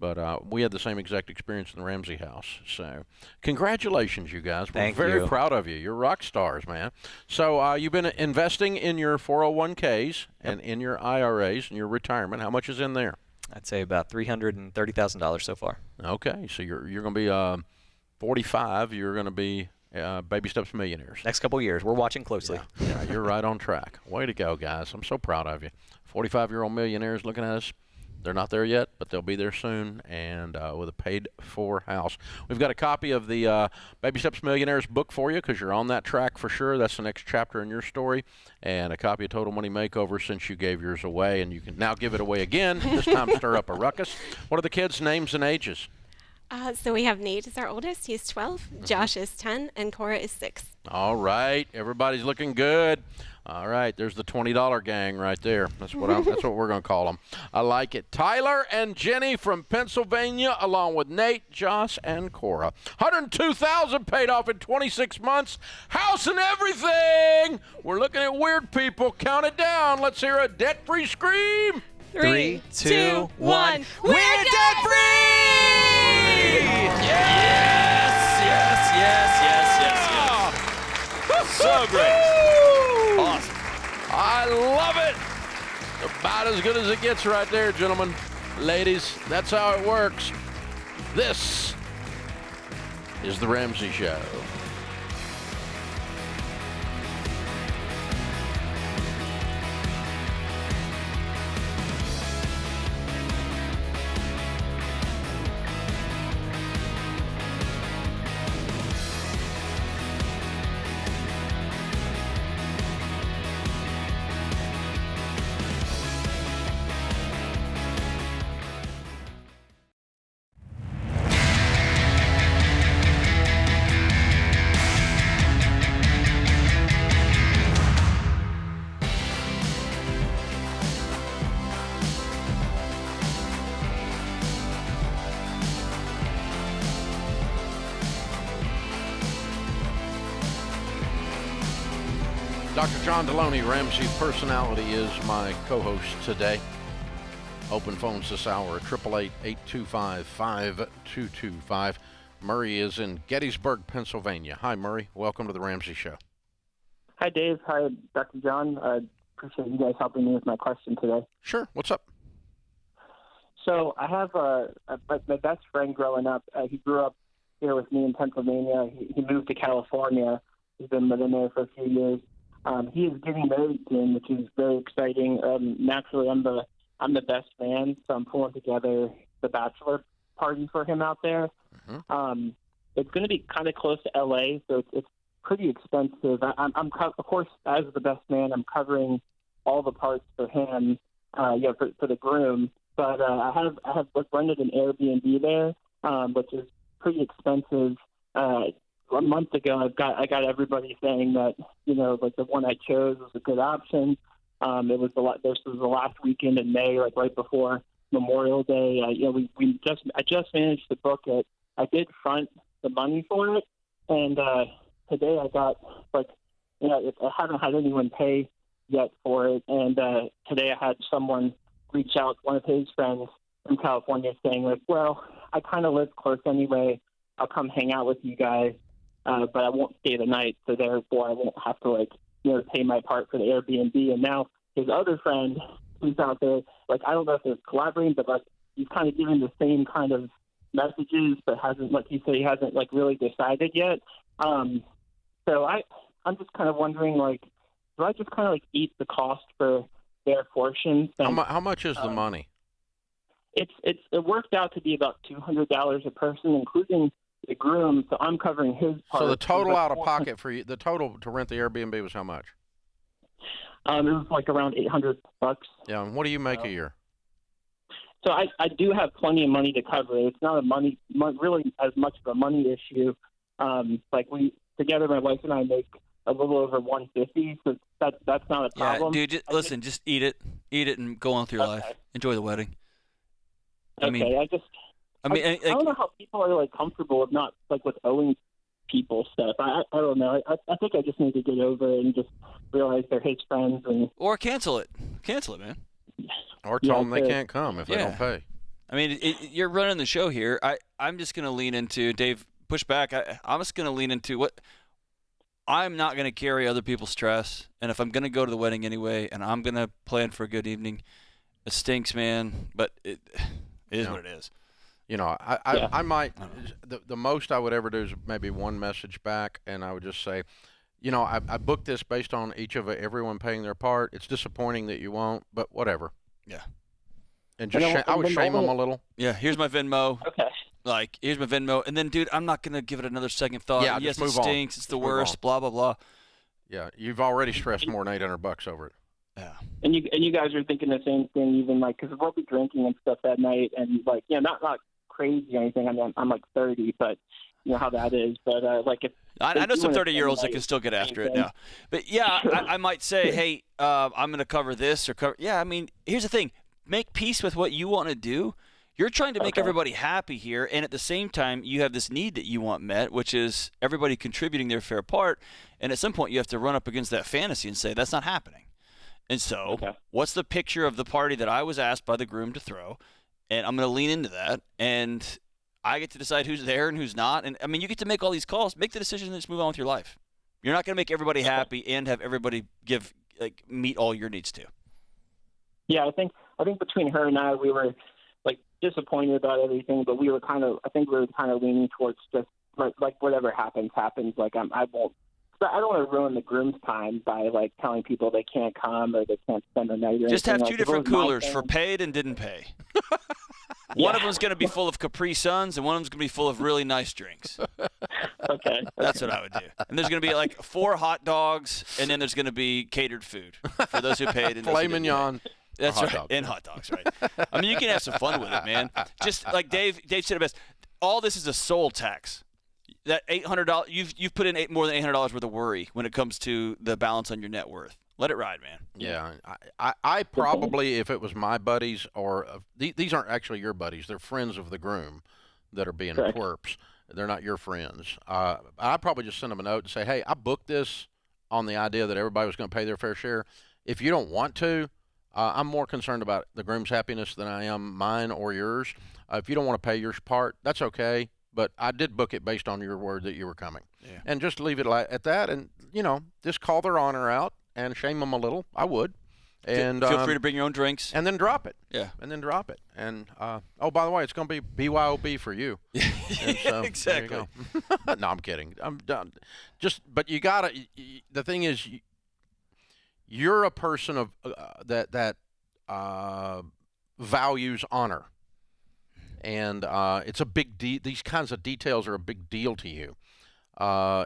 But we had the same exact experience in the Ramsey house. So congratulations, you guys. We're very proud of you. You're rock stars, man. So you've been investing in your 401ks and in your IRAs and your retirement. How much is in there? I'd say about $330,000 so far. Okay. So you're going to be 45. You're going to be baby steps millionaires. Next couple of years. We're watching closely. Yeah, you're right on track. Way to go, guys. I'm so proud of you. 45-year-old millionaires looking at us. They're not there yet, but they'll be there soon, and with a paid-for house. We've got a copy of the Baby Steps Millionaires book for you because you're on that track for sure. That's the next chapter in your story, and a copy of Total Money Makeover since you gave yours away, and you can now give it away again, this time stir up a ruckus. What are the kids' names and ages? So we have Nate is our oldest. He's 12. Josh is 10, and Cora is 6. All right, everybody's looking good. All right, there's the $20 gang right there. That's what we're going to call them. I like it. Tyler and Jenny from Pennsylvania, along with Nate, Josh, and Cora. $102,000 paid off in 26 months. House and everything. We're looking at weird people. Count it down. Let's hear a debt-free scream. 3, 2, 1. We're debt-free! Yes. So great. Awesome. I love it. About as good as it gets right there, gentlemen. Ladies, that's how it works. This is The Ramsey Show. Dr. John Deloney, Ramsey Personality, is my co-host today. Open phones this hour at 888-825-5225. Murray is in Gettysburg, Pennsylvania. Hi, Murray. Welcome to The Ramsey Show. Hi, Dave. Hi, Dr. John. I appreciate you guys helping me with my question today. Sure. What's up? So I have my best friend growing up. He grew up here with me in Pennsylvania. He moved to California. He's been living there for a few years. He is getting married soon, which is very exciting. Naturally, I'm the best man, so I'm pulling together the bachelor party for him out there. Mm-hmm. It's going to be kind of close to LA, so it's pretty expensive. I'm of course, as the best man, I'm covering all the parts for him, for the groom. But I have rented an Airbnb there, which is pretty expensive. A month ago, I got everybody saying that like the one I chose was a good option. It was this was the last weekend in May, like right before Memorial Day. I just managed to book it. I did front the money for it, and today I got I haven't had anyone pay yet for it, and today I had someone reach out, one of his friends from California, saying like, well, I kind of live close anyway. I'll come hang out with you guys. But I won't stay the night, so therefore I won't have to pay my part for the Airbnb. And now his other friend who's out there, I don't know if they're collaborating, but he's kind of giving the same kind of messages, but hasn't, he said, he hasn't really decided yet. So I'm just kind of wondering, do I just kind of eat the cost for their portions? And, how much is the money? It worked out to be about $200 a person, including the groom, so I'm covering his part. So the total out of pocket for you, the total to rent the Airbnb was how much? It was around $800. Yeah, and what do you make a year? So I do have plenty of money to cover it. It's not really as much of a money issue. We together, my wife and I make a little over $150, so that's not a problem. Yeah, dude, just eat it, and go on through your life. Enjoy the wedding. I don't know how people are comfortable with not with owing people stuff. I don't know. I think I just need to get over it and just realize they're his friends or cancel it, man. Or tell them they can't come if they don't pay. I mean, you're running the show here. I'm just going to lean into Dave. Push back. I'm just going to lean into what I'm not going to carry other people's stress. And if I'm going to go to the wedding anyway, and I'm going to plan for a good evening, it stinks, man. But it is what it is. I might, the most I would ever do is maybe one message back, and I would just say, I booked this based on everyone paying their part. It's disappointing that you won't, but whatever. Yeah. And just I would shame them a little. Yeah, here's my Venmo. Okay. Here's my Venmo. And then, dude, I'm not going to give it another second thought. Yeah, yes, just move it stinks. on. It's the worst, blah, blah, blah. Yeah, you've already stressed more than $800 over it. Yeah. And you guys are thinking the same thing, even because we'll be drinking and stuff that night, and not crazy or anything. I'm 30, but how that is. But like if I know some doing it 30-year-olds that anyway, can still get after it anything. now. But, yeah, I might say, hey, I'm going to cover this or cover – yeah, I mean, here's the thing. Make peace with what you want to do. You're trying to make everybody happy here, and at the same time, you have this need that you want met, which is everybody contributing their fair part. And at some point, you have to run up against that fantasy and say, that's not happening. And so what's the picture of the party that I was asked by the groom to throw? And I'm going to lean into that, and I get to decide who's there and who's not. And, I mean, you get to make all these calls. Make the decision and just move on with your life. You're not going to make everybody happy and have everybody meet all your needs too. Yeah, I think between her and I, we were disappointed about everything, but we were kind of leaning towards just like whatever happens. Like I don't want to ruin the groom's time by telling people they can't come or they can't spend the night. Just have two if it different was my coolers for thing- paid and didn't pay. One of them's going to be full of Capri Suns, and one of them's going to be full of really nice drinks. Okay. That's what I would do. And there's going to be 4 hot dogs, and then there's going to be catered food for those who paid. And Filet mignon. That's hot right. dogs. And hot dogs, right. I mean, you can have some fun with it, man. Just like Dave said it best, all this is a soul tax. That $800, you've put in more than $800 worth of worry when it comes to the balance on your net worth. Let it ride, man. Yeah, I probably, if it was my buddies or these aren't actually your buddies, they're friends of the groom that are being Correct. twerps. They're not your friends. I'd probably just send them a note and say, hey, I booked this on the idea that everybody was going to pay their fair share. If you don't want to, I'm more concerned about the groom's happiness than I am mine or yours. If you don't want to pay your part, that's okay. But I did book it based on your word that you were coming. Yeah. And just leave it at that and, just call their honor out and shame them a little. I would. And feel free to bring your own drinks. and then drop it. Yeah. And then drop it. And, by the way, it's going to be BYOB for you. And so, Exactly. there you go. No, I'm kidding. I'm done. But you got to, the thing is, you're a person of that values honor. And it's a big deal. These kinds of details are a big deal to you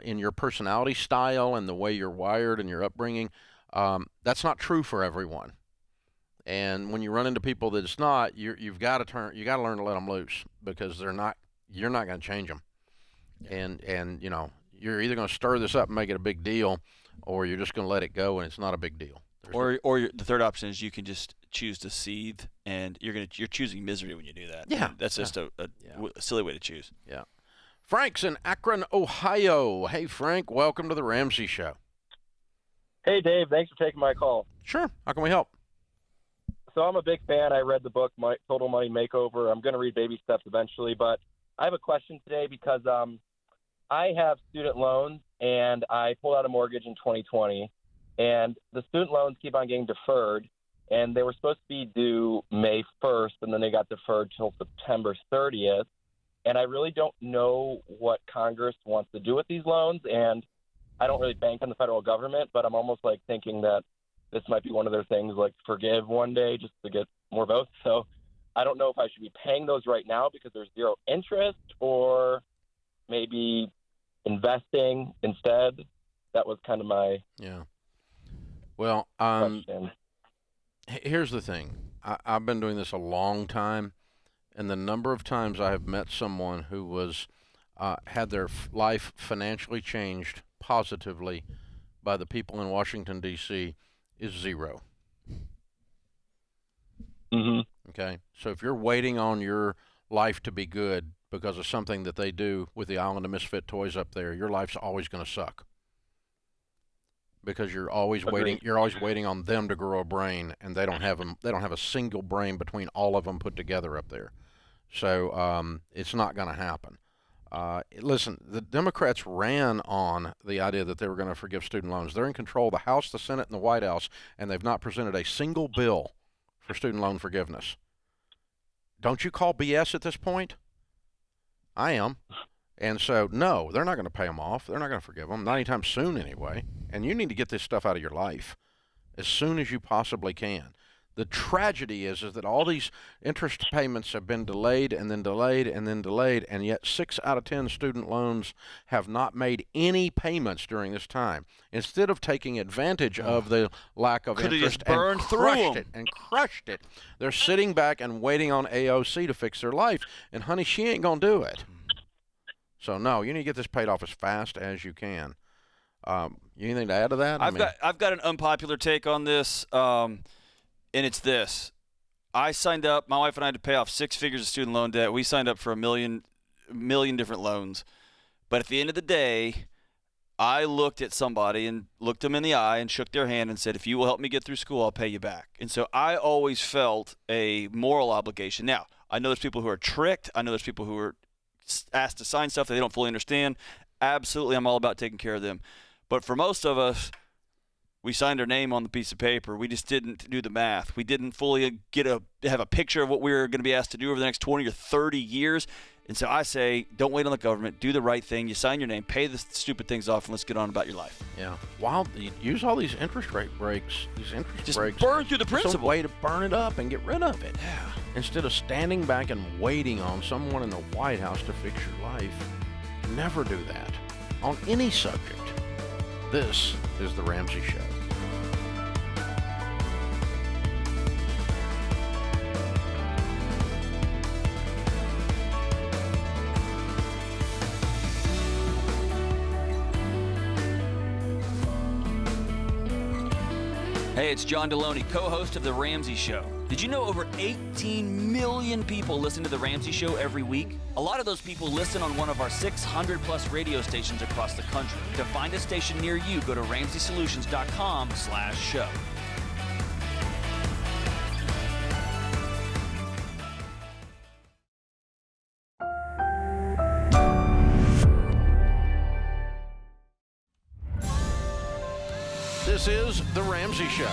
in your personality style and the way you're wired and your upbringing. That's not true for everyone. And when you run into people that it's not, you've got to learn to let them loose because you're not going to change them. Yeah. And you're either going to stir this up and make it a big deal, or you're just going to let it go and it's not a big deal. Or the third option is you can just choose to seethe, and you're choosing misery when you do that. Yeah. And that's just a silly way to choose. Yeah. Frank's in Akron, Ohio. Hey, Frank, welcome to the Ramsey Show. Hey, Dave. Thanks for taking my call. Sure. How can we help? So I'm a big fan. I read the book, Total Money Makeover. I'm going to read Baby Steps eventually, but I have a question today because I have student loans, and I pulled out a mortgage in 2020, and the student loans keep on getting deferred, and they were supposed to be due May 1st, and then they got deferred till September 30th, and I really don't know what Congress wants to do with these loans, and I don't really bank on the federal government, but I'm almost thinking that this might be one of their things, forgive one day just to get more votes. So I don't know if I should be paying those right now because there's zero interest, or maybe investing instead. That was kind of my Well, question. Here's the thing. I've been doing this a long time, and the number of times I have met someone who was had their life financially changed positively by the people in Washington, D.C. is zero. Mm-hmm. Okay? So if you're waiting on your life to be good because of something that they do with the Island of Misfit Toys up there, your life's always going to suck. Because you're always waiting. You're always waiting on them to grow a brain, and they don't have them. They don't have a single brain between all of them put together up there. So it's not going to happen. Listen, the Democrats ran on the idea that they were going to forgive student loans. They're in control of the House, the Senate, and the White House, and they've not presented a single bill for student loan forgiveness. Don't you call BS at this point? I am. And so, no, they're not going to pay them off. They're not going to forgive them, not anytime soon anyway. And you need to get this stuff out of your life as soon as you possibly can. The tragedy is that all these interest payments have been delayed and then delayed and then delayed, and yet 6 out of 10 student loans have not made any payments during this time. Instead of taking advantage of the lack of interest and crushed it, they're sitting back and waiting on AOC to fix their life. And, honey, she ain't going to do it. So no, you need to get this paid off as fast as you can. Anything to add to that? I've got an unpopular take on this, and it's this. I signed up. My wife and I had to pay off 6 figures of student loan debt. We signed up for a million different loans. But at the end of the day, I looked at somebody and looked them in the eye and shook their hand and said, if you will help me get through school, I'll pay you back. And so I always felt a moral obligation. Now, I know there's people who are tricked. I know there's people who are asked to sign stuff that they don't fully understand. Absolutely, I'm all about taking care of them. But for most of us, we signed our name on the piece of paper. We just didn't do the math. We didn't fully have a picture of what we were going to be asked to do over the next 20 or 30 years. And so I say, don't wait on the government. Do the right thing. You sign your name, pay the stupid things off, and let's get on about your life. Yeah. Use all these interest rate breaks. Just burn through the principal. Some way to burn it up and get rid of it. Yeah. Instead of standing back and waiting on someone in the White House to fix your life, never do that on any subject. This is The Ramsey Show. Hey, it's John Deloney, co-host of The Ramsey Show. Did you know over 18 million people listen to The Ramsey Show every week? A lot of those people listen on one of our 600-plus radio stations across the country. To find a station near you, go to RamseySolutions.com/show. This is The Ramsey Show.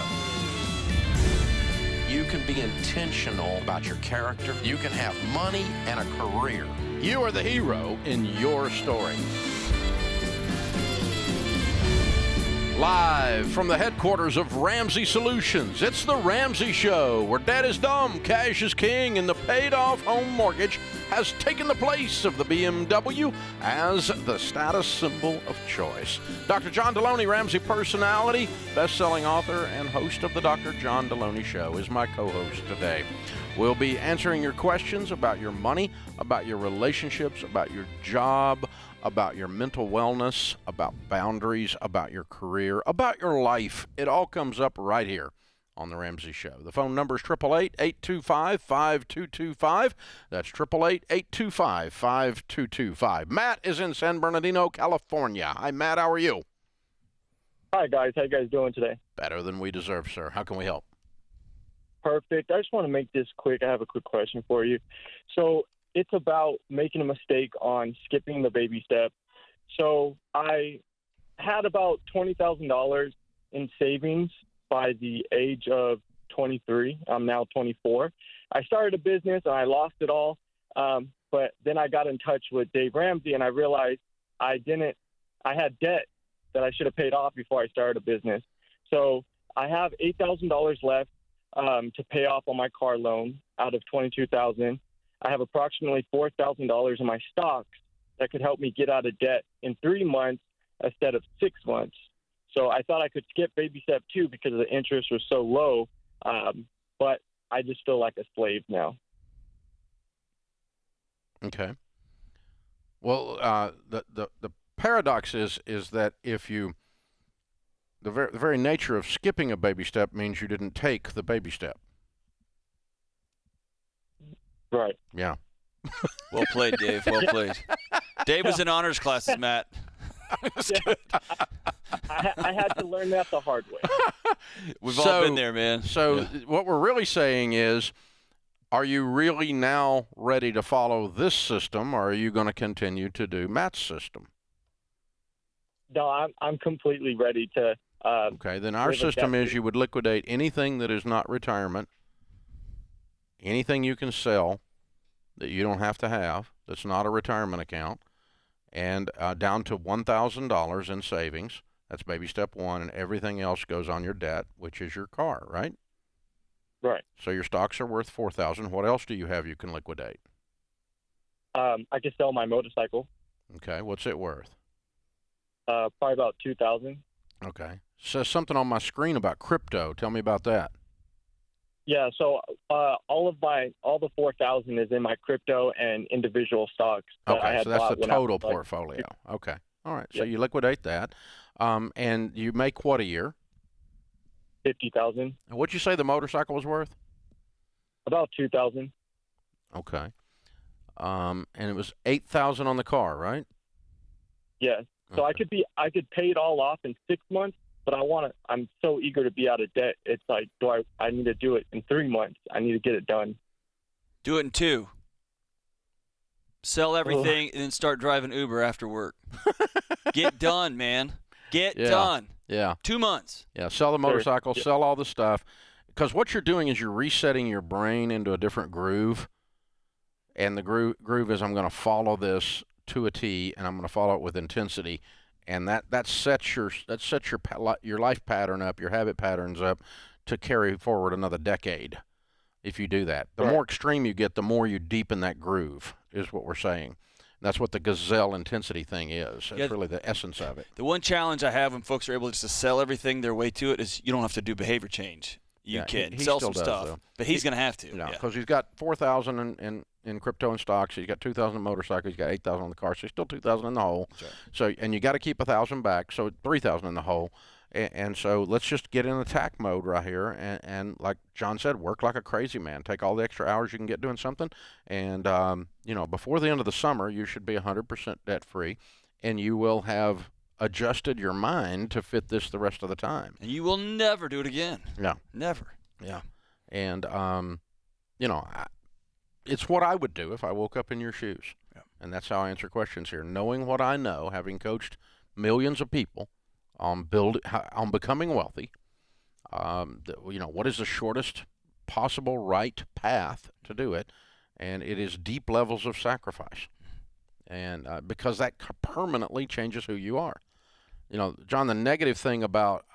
You can be intentional about your character. You can have money and a career. You are the hero in your story. Live from the headquarters of Ramsey Solutions, it's The Ramsey Show, where debt is dumb, cash is king, and the paid-off home mortgage has taken the place of the BMW as the status symbol of choice. Dr. John Deloney, Ramsey personality, best-selling author, and host of the Dr. John Deloney Show, is my co-host today. We'll be answering your questions about your money, about your relationships, about your job, about your mental wellness, about boundaries, about your career, about your life. It all comes up right here on The Ramsey Show. The phone number is 888-825-5225. That's 888-825-5225. Matt is in San Bernardino, California. Hi, Matt. How are you? Hi, guys. How you guys doing today? Better than we deserve, sir. How can we help? Perfect. I just want to make this quick. I have a quick question for you. So it's about making a mistake on skipping the baby step. So I had about $20,000 in savings by the age of 23. I'm now 24. I started a business and I lost it all. But then I got in touch with Dave Ramsey and I realized I had debt that I should have paid off before I started a business. So I have $8,000 left to pay off on my car loan out of $22,000. I have approximately $4,000 in my stocks that could help me get out of debt in 3 months instead of 6 months. So I thought I could skip baby step 2 because the interest was so low, but I just feel like a slave now. Okay. Well, the paradox is that if you the very nature of skipping a baby step means you didn't take the baby step. Right. Yeah. Well played, Dave. Well played. Dave was in honors classes, Matt. I had to learn that the hard way. We've all been there, man. So what we're really saying is, are you really now ready to follow this system, or are you going to continue to do Matt's system? No, I'm completely ready to. Okay, then our system is you would liquidate anything that is not retirement, anything you can sell that you don't have to have, that's not a retirement account, and down to $1,000 in savings. That's baby step 1, and everything else goes on your debt, which is your car, right? Right. So your stocks are worth $4,000. What else do you have you can liquidate? I could sell my motorcycle. Okay, what's it worth? Probably about $2,000. Okay. Says something on my screen about crypto. Tell me about that. Yeah, so all the 4,000 is in my crypto and individual stocks. That I Okay, had so that's bought the when I total was, like, portfolio. Okay. All right. So Yeah. you liquidate that. And you make what a year? 50,000, And what'd you say the motorcycle was worth? about 2,000. Okay. And it was 8,000 on the car, right? Yeah. So Okay. I could pay it all off in 6 months, but I'm so eager to be out of debt. It's like, I need to do it in 3 months. I need to get it done. Do it in 2. Sell everything and then start driving Uber after work. Get done, man. Get done. Yeah. 2 months. Yeah. Sell the Sure. motorcycle, Yeah. sell all the stuff. Because what you're doing is you're resetting your brain into a different groove. And the groove is, I'm going to follow this to a T, and I'm going to follow it with intensity. And that sets your life pattern up, your habit patterns up to carry forward another decade. If you do that, the Right. more extreme you get, the more you deepen that groove, is what we're saying. And that's what the gazelle intensity thing is. That's really the essence of it. The one challenge I have when folks are able just to sell everything their way to it is you don't have to do behavior change. You Yeah, can he sell still some does, stuff, though. but he's going to have to. You know, Yeah. because he's got 4,000 in crypto and stocks. He's got 2,000 in motorcycles. He's got 8,000 on the car. So he's still 2,000 in the hole. That's right. So, and you got to keep 1,000 back. So 3,000 in the hole. And so let's just get in attack mode right here. And like John said, work like a crazy man. Take all the extra hours you can get doing something. And, before the end of the summer, you should be 100% debt free. And you will have adjusted your mind to fit this the rest of the time. And you will never do it again. Yeah. Never. Yeah. And, it's what I would do if I woke up in your shoes. Yeah. And that's how I answer questions here. Knowing what I know, having coached millions of people on becoming wealthy, what is the shortest possible right path to do it? And it is deep levels of sacrifice. And because that permanently changes who you are. You know, John, the negative thing about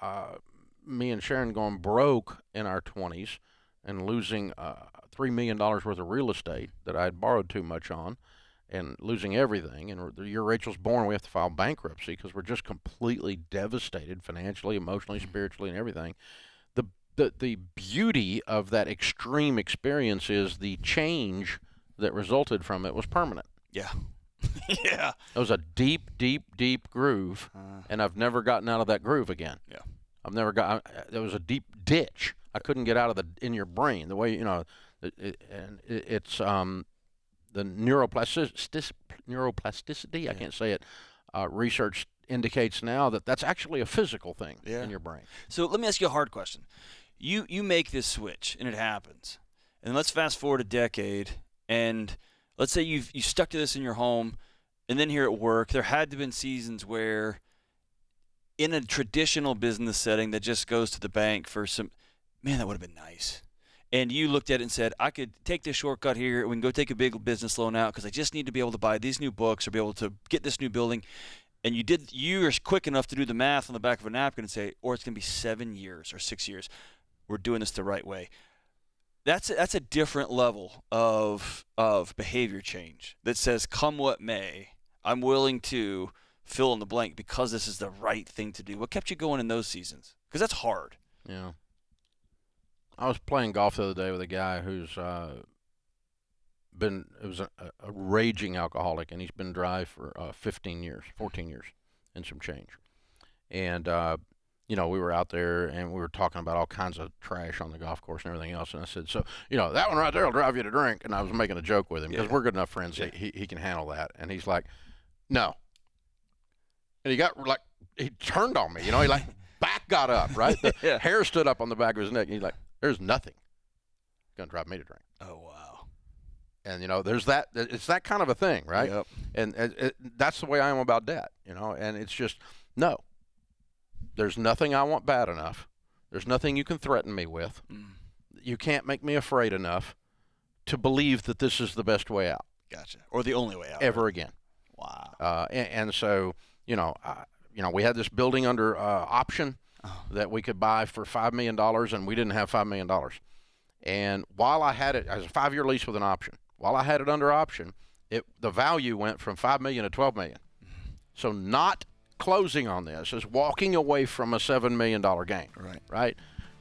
me and Sharon going broke in our 20s and losing $3 million worth of real estate that I had borrowed too much on, and losing everything. And the year Rachel's born, we have to file bankruptcy because we're just completely devastated financially, emotionally, spiritually, and everything. The beauty of that extreme experience is the change that resulted from it was permanent. Yeah. Yeah. It was a deep, deep, deep groove, and I've never gotten out of that groove again. Yeah. There was a deep ditch. I couldn't get out of in your brain. The way, it's the neuroplasticity. I can't say it. Research indicates now that that's actually a physical thing in your brain. So let me ask you a hard question. You make this switch, and it happens. And let's fast forward a decade, and let's say you stuck to this in your home, and then here at work, there had to have been seasons where in a traditional business setting that just goes to the bank for some, man, that would have been nice. And you looked at it and said, I could take this shortcut here. We can go take a big business loan out because I just need to be able to buy these new books or be able to get this new building. And you were quick enough to do the math on the back of a napkin and say, or it's going to be 7 years or 6 years. We're doing this the right way. That's a different level of behavior change that says, come what may, I'm willing to fill in the blank because this is the right thing to do. What kept you going in those seasons? Because that's hard. Yeah. I was playing golf the other day with a guy who's a raging alcoholic, and he's been dry for 14 years and some change. And, we were out there and we were talking about all kinds of trash on the golf course and everything else. And I said, so, that one right there will drive you to drink. And I was making a joke with him because we're good enough friends. Yeah. He can handle that. And he's like, no. And he turned on me, he back got up, right? The hair stood up on the back of his neck. And he's like, there's nothing going to drive me to drink. Oh, wow. And, there's that, it's that kind of a thing, right? Yep. And that's the way I am about debt, and it's just, no. There's nothing I want bad enough. There's nothing you can threaten me with. You can't make me afraid enough to believe that this is the best way out. Gotcha. Or the only way out. Ever again. Wow. And so, we had this building under option that we could buy for $5 million, and we didn't have $5 million. And while I had it, as a 5-year lease with an option, while I had it under option, the value went from $5 million to $12 million. So not closing on this is walking away from a $7 million gain. Right. Right.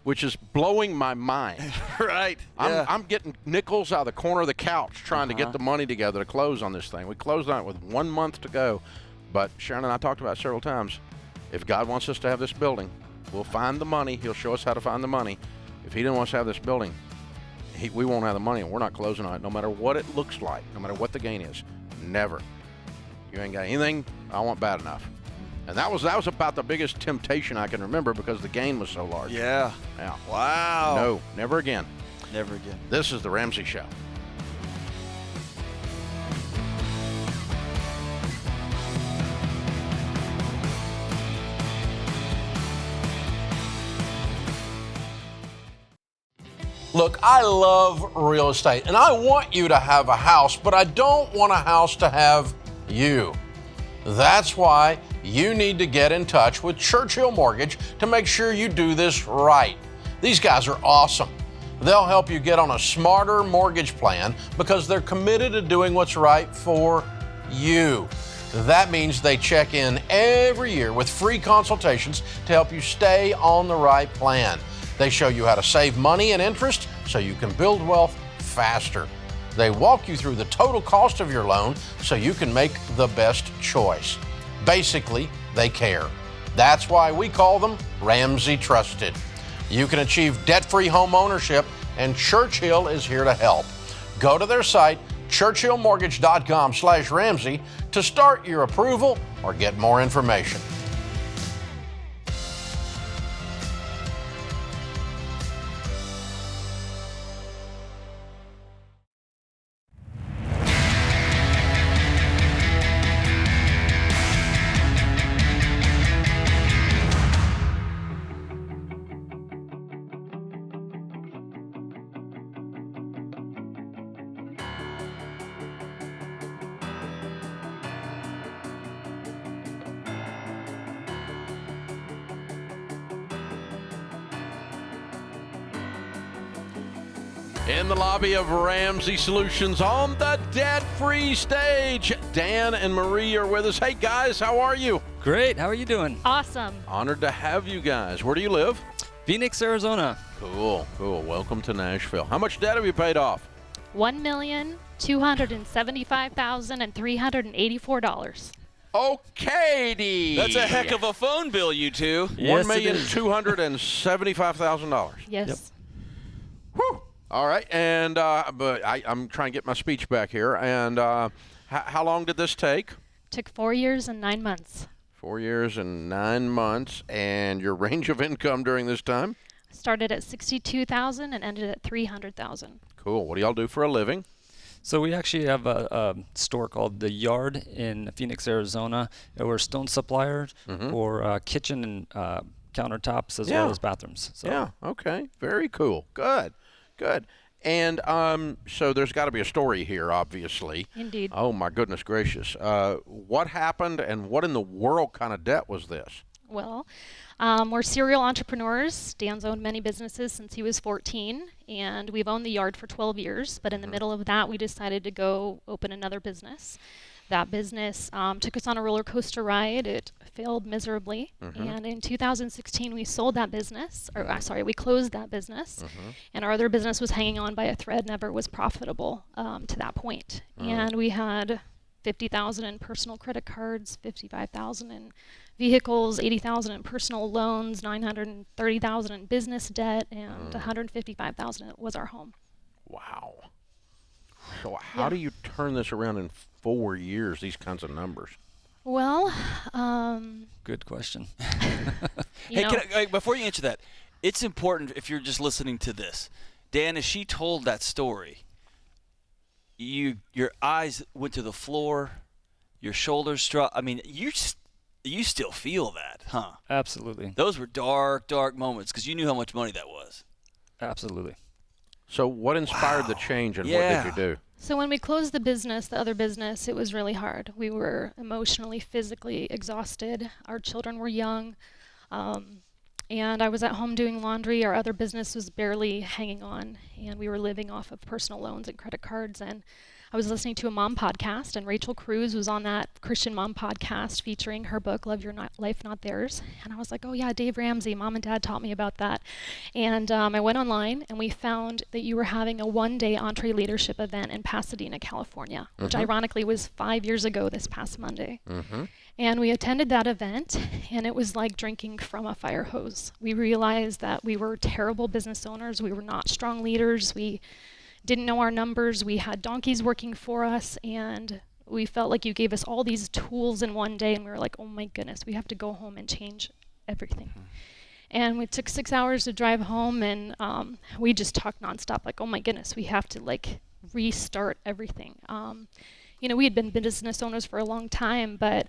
which is blowing my mind. Right. I'm getting nickels out of the corner of the couch trying to get the money together to close on this thing. We closed on it with 1 month to go. But Sharon and I talked about it several times. If God wants us to have this building, we'll find the money. He'll show us how to find the money. If he didn't want us to have this building, we won't have the money, and we're not closing on it, no matter what it looks like, no matter what the gain is. Never. You ain't got anything I want bad enough. And that was about the biggest temptation I can remember because the gain was so large. Yeah. Yeah. Wow. No, never again. Never again. This is the Ramsey Show. Look, I love real estate, and I want you to have a house, but I don't want a house to have you. That's why you need to get in touch with Churchill Mortgage to make sure you do this right. These guys are awesome. They'll help you get on a smarter mortgage plan because they're committed to doing what's right for you. That means they check in every year with free consultations to help you stay on the right plan. They show you how to save money and interest so you can build wealth faster. They walk you through the total cost of your loan so you can make the best choice. Basically, they care. That's why we call them Ramsey Trusted. You can achieve debt-free home ownership, and Churchill is here to help. Go to their site, churchillmortgage.com/Ramsey, to start your approval or get more information. In the lobby of Ramsey Solutions on the debt-free stage, Dan and Marie are with us. Hey, guys, how are you? Great. How are you doing? Awesome. Honored to have you guys. Where do you live? Phoenix, Arizona. Cool. Welcome to Nashville. How much debt have you paid off? $1,275,384. Okay, That's a heck of a phone bill, you two. Yes, $1,275,000. Yes. Yep. Whew. All right, and but I'm trying to get my speech back here. And how long did this take? Took 4 years and 9 months. 4 years and 9 months. And your range of income during this time? Started at $62,000 and ended at $300,000. Cool. What do y'all do for a living? So we actually have a store called The Yard in Phoenix, Arizona. We're a stone supplier for kitchen and countertops as well as bathrooms. So. Yeah, okay. Very cool. Good. And so there's got to be a story here, obviously. Indeed. Oh, my goodness gracious. What happened and what in the world kind of debt was this? Well, we're serial entrepreneurs. Dan's owned many businesses since he was 14, and we've owned the Yard for 12 years. But in the middle of that, we decided to go open another business. That business took us on a roller coaster ride. It failed miserably. And in 2016, we sold that business, we closed that business. And our other business was hanging on by a thread, never was profitable to that point. And we had $50,000 in personal credit cards, $55,000 in vehicles, $80,000 in personal loans, $930,000 in business debt, and $155,000 was our home. Wow. So how do you turn this around in 4 years, these kinds of numbers? Well, Good question. Hey, before you answer that, it's important if you're just listening to this. Dan, as she told that story, your eyes went to the floor, your shoulders struck. I mean, you still feel that, huh? Absolutely. Those were dark, dark moments because you knew how much money that was. Absolutely. So what inspired the change and what did you do? so when we closed the other business, it was really hard. We were emotionally, physically exhausted. Our children were young. And I was at home doing laundry. Our other business was barely hanging on, and we were living off of personal loans and credit cards. And I was listening to a mom podcast, and Rachel Cruz was on that Christian mom podcast featuring her book, Love Your Life, Not Theirs. And I was like, oh yeah, Dave Ramsey, mom and dad taught me about that. And I went online, and we found that you were having a one-day Entree Leadership event in Pasadena, California, which ironically was 5 years ago this past Monday. And we attended that event, and it was like drinking from a fire hose. We realized that we were terrible business owners. We were not strong leaders. We didn't know our numbers. We had donkeys working for us, and we felt like you gave us all these tools in one day, and we were like, oh my goodness, we have to go home and change everything. And it took 6 hours to drive home, and we just talked nonstop, like, oh my goodness, we have to like restart everything. You know, we had been business owners for a long time, but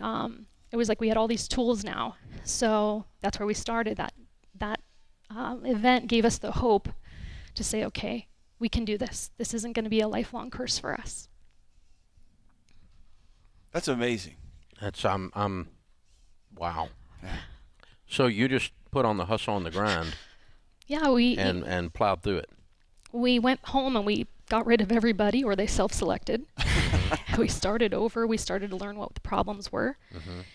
it was like we had all these tools now. So that's where we started. That event gave us the hope to say, okay, we can do this. This isn't going to be a lifelong curse for us. That's amazing. That's wow. So you just put on the hustle and the grind. Yeah, and plowed through it. We went home and we got rid of everybody, or they self-selected. We started over. We started to learn what the problems were,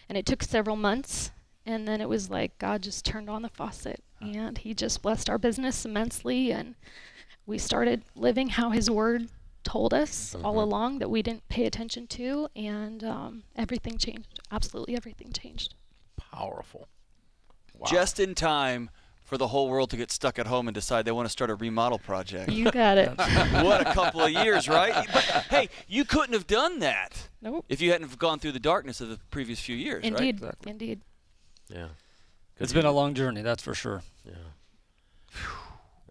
and it took several months. And then it was like God just turned on the faucet, and He just blessed our business immensely, and we started living how His Word told us all along that we didn't pay attention to, and everything changed. Absolutely everything changed. Powerful. Wow. Just in time for the whole world to get stuck at home and decide they want to start a remodel project. You got it. What a couple of years, right? But, hey, you couldn't have done that if you hadn't gone through the darkness of the previous few years, right? Indeed. Indeed. Yeah. It's been a long journey, that's for sure. Yeah.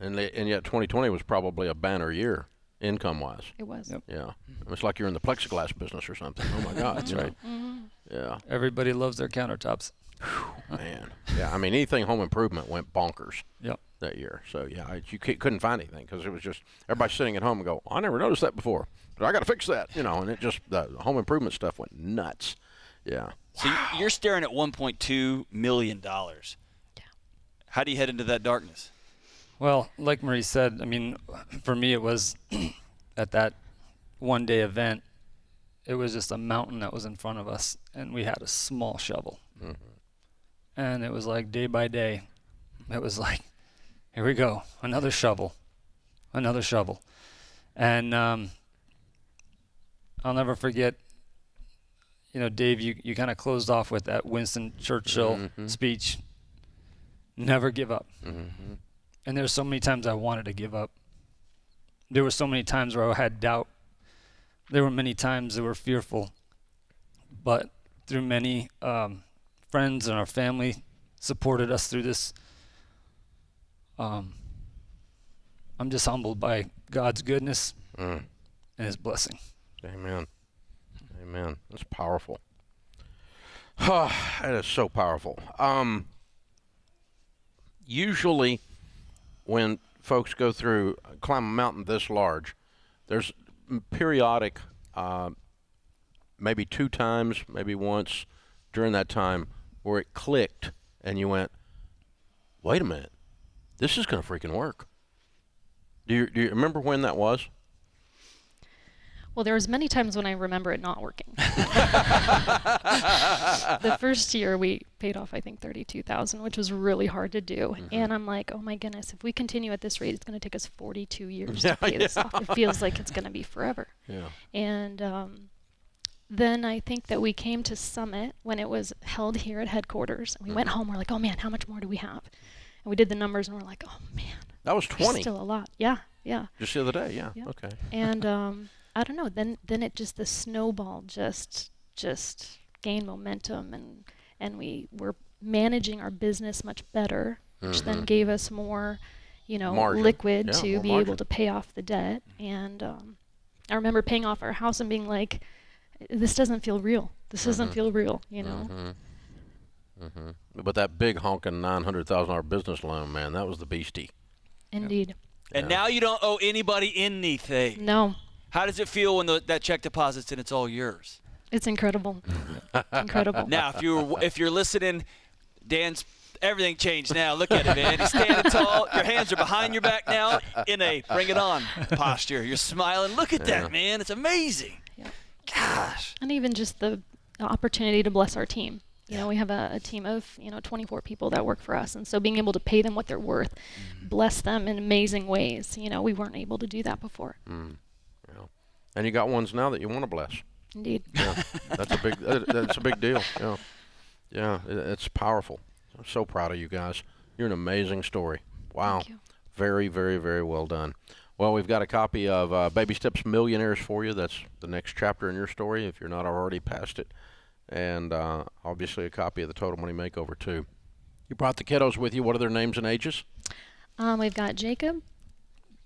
And yet 2020 was probably a banner year, income-wise. It was. Yep. Yeah. It's like you're in the plexiglass business or something. Oh, my God. That's right. Yeah. Everybody loves their countertops. Man. Yeah, I mean, anything home improvement went bonkers Yep. that year. So, yeah, you couldn't find anything because it was just everybody sitting at home and go, I never noticed that before, but I got to fix that, you know, and it just, the home improvement stuff went nuts. Yeah. So you're staring at $1.2 million. Yeah. How do you head into that darkness? Well, like Marie said, I mean, for me it was at that one-day event, it was just a mountain that was in front of us, and we had a small shovel. And it was like day by day, it was like, here we go, another shovel. And I'll never forget, you know, Dave, you kind of closed off with that Winston Churchill speech, never give up. And there were so many times I wanted to give up. There were so many times where I had doubt. There were many times that were fearful. But through many friends and our family supported us through this. I'm just humbled by God's goodness and His blessing. Amen. Amen. That's powerful. That is so powerful. Usually when folks go through, climb a mountain this large, there's periodic, maybe 2 times, maybe once during that time where it clicked and you went, wait a minute, this is going to freaking work. Do you remember when that was? Well, there was many times when I remember it not working. The first year we paid off, I think, $32,000, which was really hard to do. And I'm like, oh my goodness, if we continue at this rate, it's going to take us 42 years to pay this off. It feels like it's going to be forever. Yeah. And then I think that we came to Summit when it was held here at headquarters. And we went home. We're like, oh man, how much more do we have? And we did the numbers, and we're like, oh man, that was 20. Still a lot. Yeah. Just the other day. Yeah. Okay. And I don't know. Then it just, the snowball just gained momentum, and we were managing our business much better, which then gave us more, margin. Liquid to be able to pay off the debt. And I remember paying off our house and being like, this doesn't feel real. This doesn't feel real, But that big honking $900,000 business loan, man, that was the beastie. Indeed. And now you don't owe anybody anything. No. How does it feel when that check deposits and it's all yours? It's incredible. Incredible. Now, if you're listening, Dan's Everything changed now. Look at it, man. You're standing tall. Your hands are behind your back now in a bring it on posture. You're smiling. Look at that, man. It's amazing. Yeah. Gosh. And even just the opportunity to bless our team. You know, we have a team of, 24 people that work for us. And so being able to pay them what they're worth, bless them in amazing ways. We weren't able to do that before. Yeah. And you got ones now that you want to bless. Indeed. Yeah, that's a big deal. Yeah, it's powerful. I'm so proud of you guys. You're an amazing story. Wow. Thank you. Very, very, very well done. Well, we've got a copy of Baby Steps Millionaires for you. That's the next chapter in your story if you're not already past it. And obviously a copy of the Total Money Makeover, too. You brought the kiddos with you. What are their names and ages? We've got Jacob.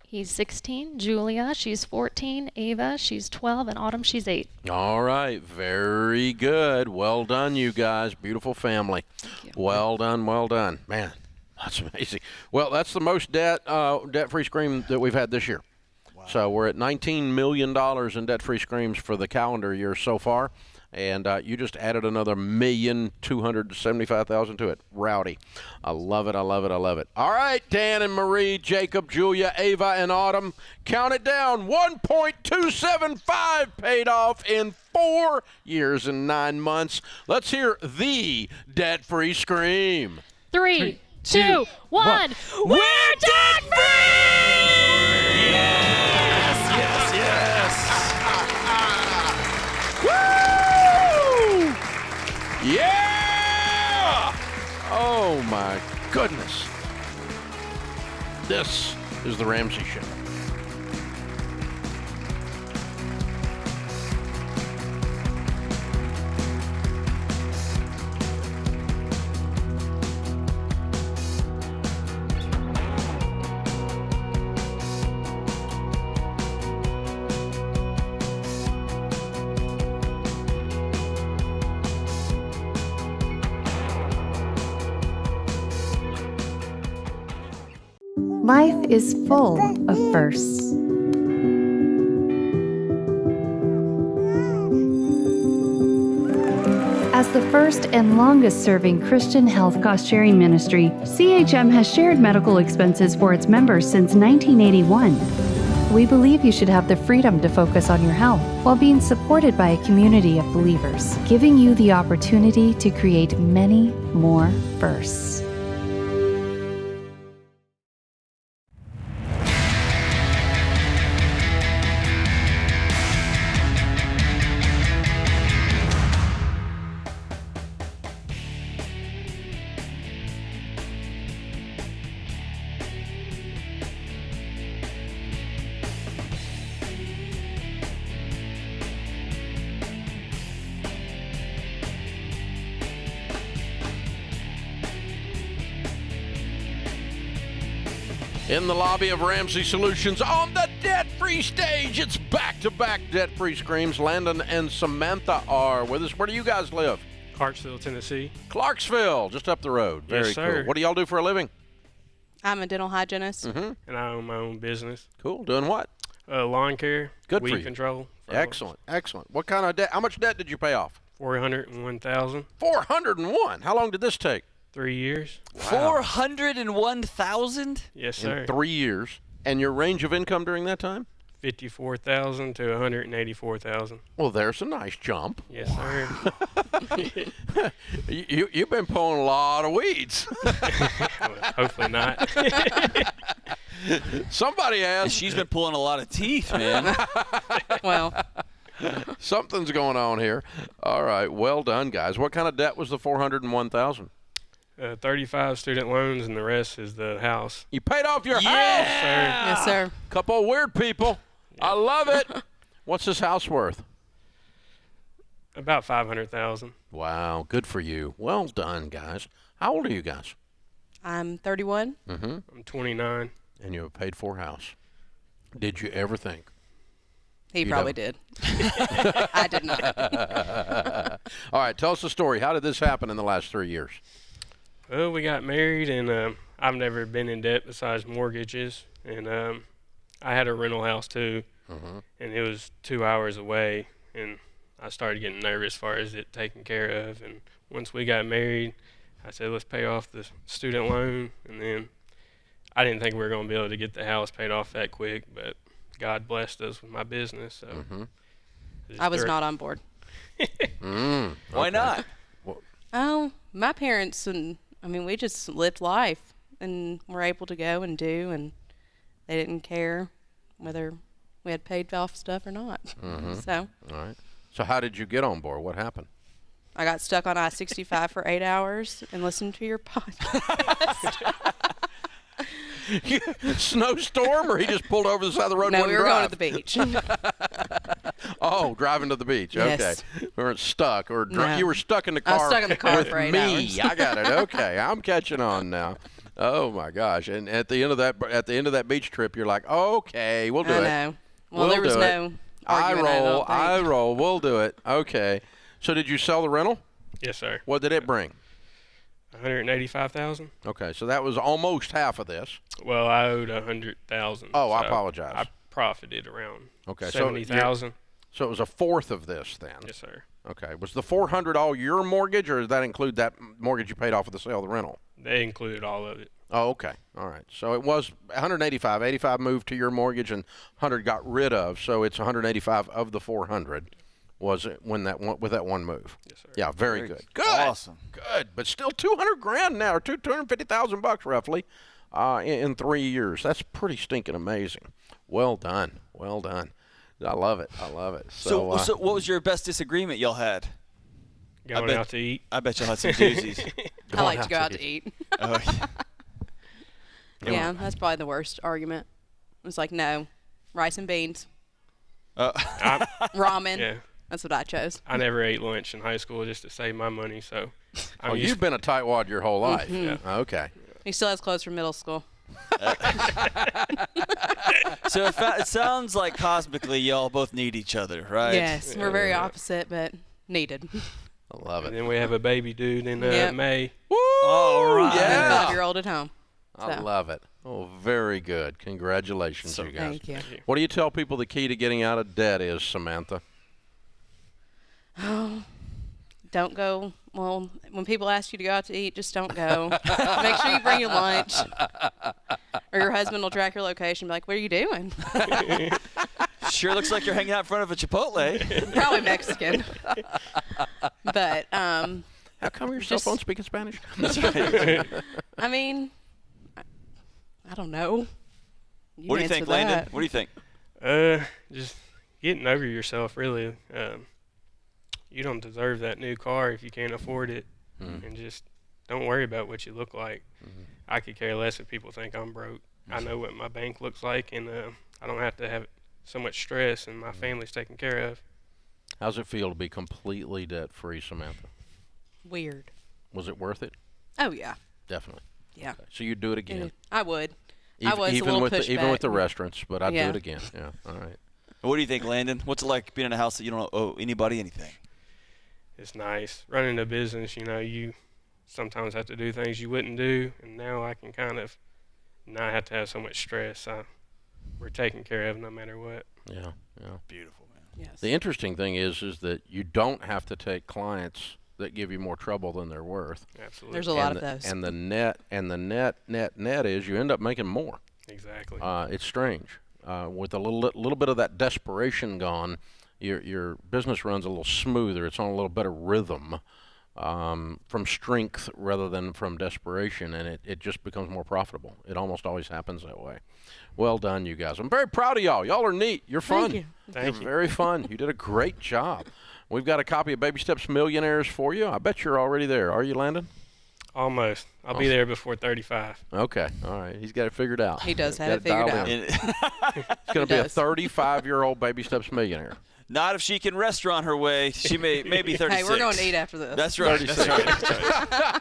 He's 16. Julia, she's 14. Ava, she's 12. And Autumn, she's 8. All right. Very good. Well done, you guys. Beautiful family. Thank you. Well done. Well done. Man, that's amazing. Well, that's the most debt-free scream that we've had this year. Wow. So we're at $19 million in debt-free screams for the calendar year so far. And you just added another $1,275,000 to it. Rowdy. I love it. I love it. I love it. All right, Dan and Marie, Jacob, Julia, Ava, and Autumn. Count it down. 1.275 paid off in 4 years and 9 months. Let's hear the debt-free scream. 3, 2, 1. We're debt-free! Yes, yes, yes. Yeah! Oh, my goodness. This is the Ramsey Show. Life is full of firsts. As the first and longest-serving Christian health cost-sharing ministry, CHM has shared medical expenses for its members since 1981. We believe you should have the freedom to focus on your health while being supported by a community of believers, giving you the opportunity to create many more firsts. In the lobby of Ramsey Solutions on the debt-free stage, it's back-to-back debt-free screams. Landon and Samantha are with us. Where do you guys live? Clarksville, Tennessee. Clarksville, just up the road. Very Yes, sir. cool. What do y'all do for a living? I'm a dental hygienist. Mm-hmm. And I own my own business. Cool. Doing what? Lawn care. Good weed for you. control. Excellent, excellent. What kind of debt? How much debt did you pay off? $401,000. 401. How long did this take? 3 years. Wow. 401,000? Yes, sir. In 3 years. And your range of income during that time? 54,000 to 184,000. Well, there's a nice jump. Yes, sir. You've been pulling a lot of weeds. Hopefully not. Somebody has. She's been pulling a lot of teeth, man. Well, something's going on here. All right, well done, guys. What kind of debt was the 401,000? 35 student loans, and the rest is the house. You paid off your house. yes, sir. Couple of weird people. I love it. What's this house worth? About 500,000. Wow, good for you. Well done, guys. How old are you guys? I'm 31. Mm-hmm. I'm 29. And you have a paid-for house. Did you ever think? He probably did. I did not. All right, tell us the story. How did this happen in the last 3 years? Well, we got married, and I've never been in debt besides mortgages. And I had a rental house, too, and it was 2 hours away. And I started getting nervous as far as it taken care of. And once we got married, I said, let's pay off the student loan. And then I didn't think we were going to be able to get the house paid off that quick, but God blessed us with my business. So I was not on board. Why not? Oh, my parents, and I mean, we just lived life and were able to go and do, and they didn't care whether we had paid off stuff or not. So. All right. So how did you get on board? What happened? I got stuck on I-65 for 8 hours and listened to your podcast. Snowstorm, or he just pulled over the side of the road? No, and we were going to the beach. Oh, driving to the beach. Yes. Okay. We weren't stuck, or No. you were stuck in the I car. was stuck in the car with for 8 me. hours. I got it. Okay, I'm catching on now. Oh my gosh! And at the end of that beach trip, you're like, okay, we'll do it. I know. Well, there was do no it. argument. I roll. We'll do it. Okay. So did you sell the rental? Yes, sir. What did it bring? $185,000. Okay, so that was almost half of this. Well, I owed $100,000. Oh, I so apologize. I profited around Okay, $70,000. So it was a fourth of this then. Yes, sir. Okay. Was the $400 all your mortgage, or does that include that mortgage you paid off with the sale of the rental? They included all of it. Oh, okay. All right. So it was 185. 85 moved to your mortgage, and 100 got rid of. So it's 185 of the 400. Was it when that one, with that one move? Yes, sir. Yeah, very good. Good. Awesome. Good, but still $200,000 now, or $250,000 roughly, in 3 years. That's pretty stinking amazing. Well done. Well done. I love it. I love it. So what was your best disagreement y'all had? Going out to eat. I bet y'all had some doozies. I like to go out to eat. Oh, Yeah, that's probably the worst argument. It was like, no, rice and beans, ramen. Yeah. That's what I chose. I never ate lunch in high school just to save my money. So, you've been a tightwad your whole life. Mhm. Yeah. Okay. He still has clothes from middle school. So it sounds like cosmically y'all both need each other, right? Yes, we're very opposite, but needed. I love it. And then we have a baby dude in Yep. May. Woo! All right. Yeah. 5-year-old at home. I So. love it. Oh, very good. Congratulations, you guys. Thank you. Thank you. What do you tell people the key to getting out of debt is, Samantha? Oh, don't go. Well, when people ask you to go out to eat, just don't go. Make sure you bring your lunch, or your husband will track your location. And be like, "What are you doing?" Sure looks like you're hanging out in front of a Chipotle. Probably Mexican. But How come your cell phone speaking Spanish? That's right. I mean, I don't know. What do you think, Landon? What do you think? Just getting over yourself, really. You don't deserve that new car if you can't afford it, and just don't worry about what you look like. I could care less if people think I'm broke. I know what my bank looks like, and I don't have to have so much stress, and my family's taken care of. How's it feel to be completely debt-free, Samantha? Weird. Was it worth it? Oh yeah. Definitely. Yeah. Okay. So you'd do it again? I would. I Even, was even a little with pushback. even with the restaurants, but I'd Yeah. do it again. Yeah. All right. What do you think, Landon? What's it like being in a house that you don't owe anybody anything? It's nice. Running a business, you sometimes have to do things you wouldn't do, and now I can kind of not have to have so much stress. We're taken care of no matter what. Yeah. Yeah. Beautiful, man. Yes. The interesting thing is that you don't have to take clients that give you more trouble than they're worth. Absolutely. There's a lot of those. And the net is you end up making more. Exactly. It's strange. With a little bit of that desperation gone, your business runs a little smoother. It's on a little better rhythm from strength rather than from desperation, and it just becomes more profitable. It almost always happens that way. Well done, you guys. I'm very proud of y'all. Y'all are neat. You're fun. Thank you. Thank you. Very fun. You did a great job. We've got a copy of Baby Steps Millionaires for you. I bet you're already there. Are you, Landon? Almost. I'll be there before 35. Okay. All right. He's got it figured out. He does have Got it figured dialed out. in. He's going to be a 35-year-old Baby Steps millionaire. Not if she can restaurant her way. She may be 36. Hey, we're going to eat after this. That's right. That's right.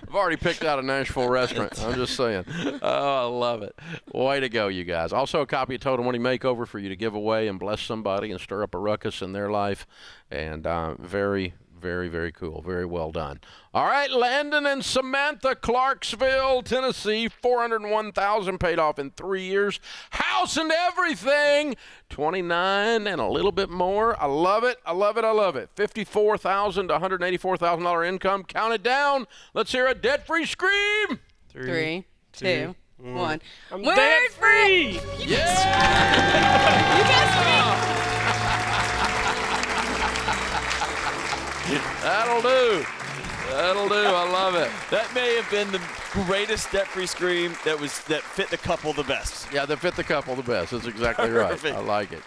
I've already picked out a Nashville restaurant. I'm just saying. Oh, I love it. Way to go, you guys. Also, a copy of Total Money Makeover for you to give away and bless somebody and stir up a ruckus in their life. And very, Very, very cool. Very well done. All right, Landon and Samantha, Clarksville, Tennessee, $401,000 paid off in 3 years. House and everything, $29 and a little bit more. I love it. I love it. I love it. $54,000 to $184,000 income. Count it down. Let's hear a debt-free scream. 3, 2, 1. I'm Word debt-free. Yeah. You guessed me. That'll do. That'll do. I love it. That may have been the greatest debt-free scream that fit the couple the best. Yeah, that fit the couple the best. That's exactly right. Perfect. I like it.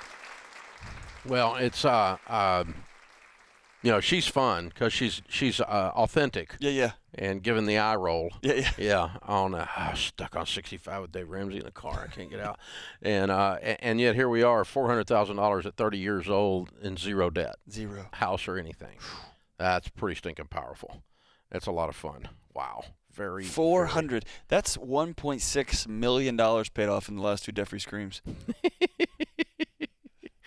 Well, it's she's fun because she's authentic. Yeah. And giving the eye roll. Yeah. Yeah. On stuck on 65 with Dave Ramsey in the car. I can't get out. And yet here we are, $400,000 at 30 years old in zero debt. Zero. House or anything. That's pretty stinking powerful. That's a lot of fun. Wow. Very 400. That's $1.6 million paid off in the last 2 debt-free screams.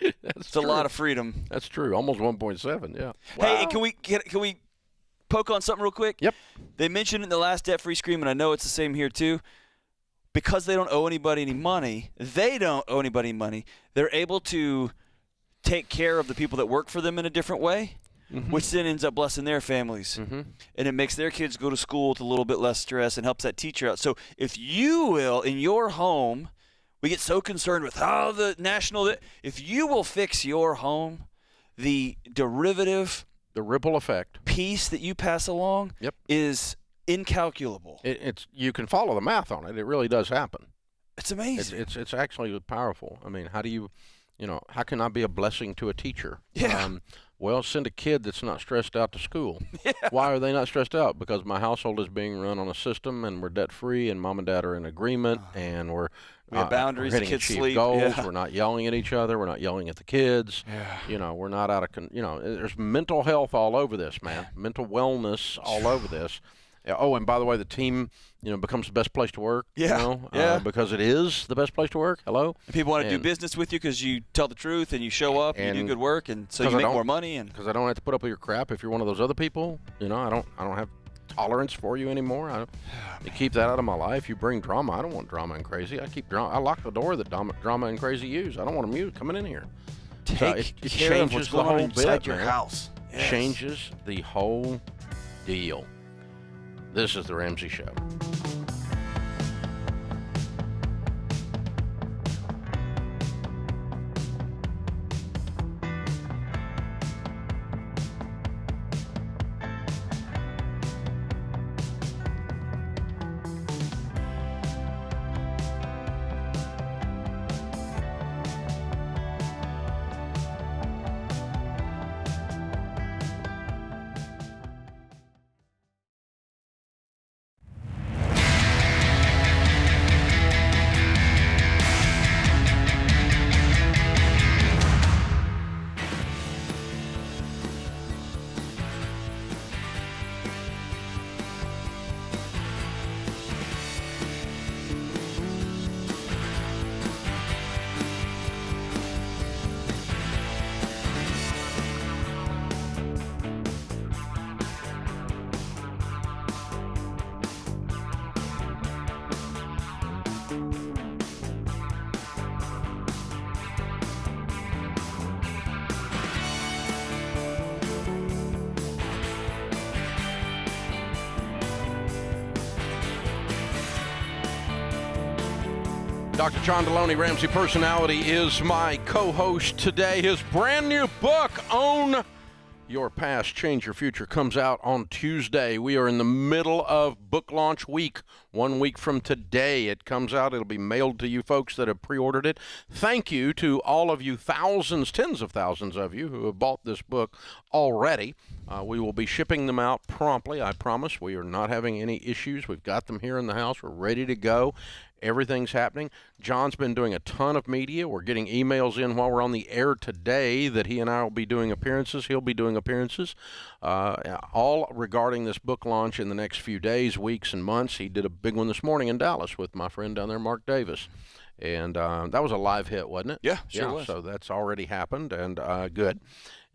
It's a lot of freedom. That's true. Almost 1.7. Yeah. Hey, can we poke on something real quick? Yep. They mentioned it in the last debt-free scream, and I know it's the same here too. Because they don't owe anybody any money, they're able to take care of the people that work for them in a different way, which then ends up blessing their families. And it makes their kids go to school with a little bit less stress and helps that teacher out. So if you will, in your home, we get so concerned with how the national – if you will fix your home, the derivative – the ripple effect piece that you pass along is incalculable. You can follow the math on it. It really does happen. It's amazing. It's actually powerful. I mean, how do you how can I be a blessing to a teacher? Yeah. Well, send a kid that's not stressed out to school. Yeah. Why are they not stressed out? Because my household is being run on a system, and we're debt-free, and mom and dad are in agreement, and we have boundaries. We're The hitting kids achieved sleep. goals. Yeah. We're not yelling at each other. We're not yelling at the kids. Yeah. We're not out of there's mental health all over this, man. Mental wellness all over this. Oh, and by the way, the team, becomes the best place to work. Yeah. Because it is the best place to work. Hello. And people want to do business with you because you tell the truth and you show up and you do good work, and so you make more money. And because I don't have to put up with your crap if you're one of those other people. I don't have tolerance for you anymore. I keep that out of my life. You bring drama. I don't want drama and crazy. I keep drama. I lock the door that drama and crazy use. I don't want them coming in here. Take it care changes of what's the going whole on inside bit, your man. house. Yes. Changes the whole deal. This is the Ramsey Show. Dr. John Deloney, Ramsey Personality, is my co-host today. His brand new book, Own Your Past, Change Your Future, comes out on Tuesday. We are in the middle of book launch week. 1 week from today it comes out. It'll be mailed to you folks that have pre-ordered it. Thank you to all of you thousands, tens of thousands of you who have bought this book already. We will be shipping them out promptly, I promise. We are not having any issues. We've got them here in the house. We're ready to go. Everything's happening. John's been doing a ton of media. We're getting emails in while we're on the air today that he and I will be doing appearances. He'll be doing appearances, all regarding this book launch in the next few days, weeks, and months. He did a big one this morning in Dallas with my friend down there, Mark Davis. And that was a live hit, wasn't it? Yeah, sure was. So that's already happened, and good.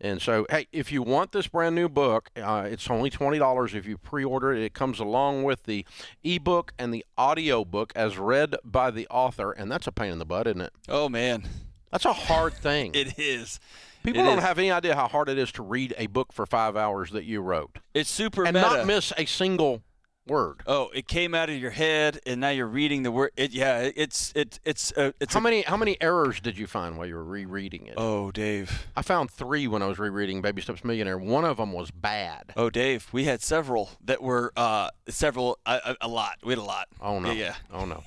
And so, hey, if you want this brand new book, it's only $20 if you pre-order it. It comes along with the ebook and the audio book as read by the author, and that's a pain in the butt, isn't it? Oh, man. That's a hard thing. It is. People don't have any idea how hard it is to read a book for 5 hours that you wrote. It's super and meta. not miss a single word. Oh, it came out of your head, and now you're reading the word. It's how many errors did you find while you were rereading it? Oh, Dave. I found 3 when I was rereading Baby Steps Millionaire. One of them was bad. Oh, Dave, we had several that were a lot. We had a lot. Oh no. Yeah. Oh no.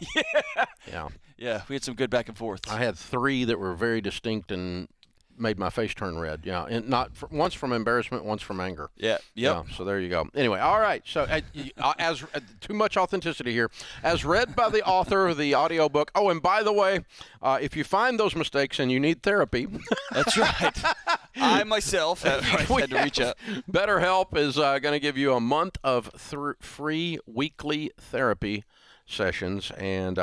Yeah. Yeah. We had some good back and forth. I had 3 that were very distinct and made my face turn red. Yeah, and once from embarrassment, once from anger. Yeah. Yep. Yeah, so there you go. Anyway, all right. So as too much authenticity here, as read by the author of the audiobook. Oh, and by the way, if you find those mistakes and you need therapy, that's right. I myself had to reach out. BetterHelp is going to give you a month of free weekly therapy sessions. And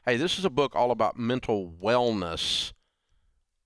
hey, this is a book all about mental wellness.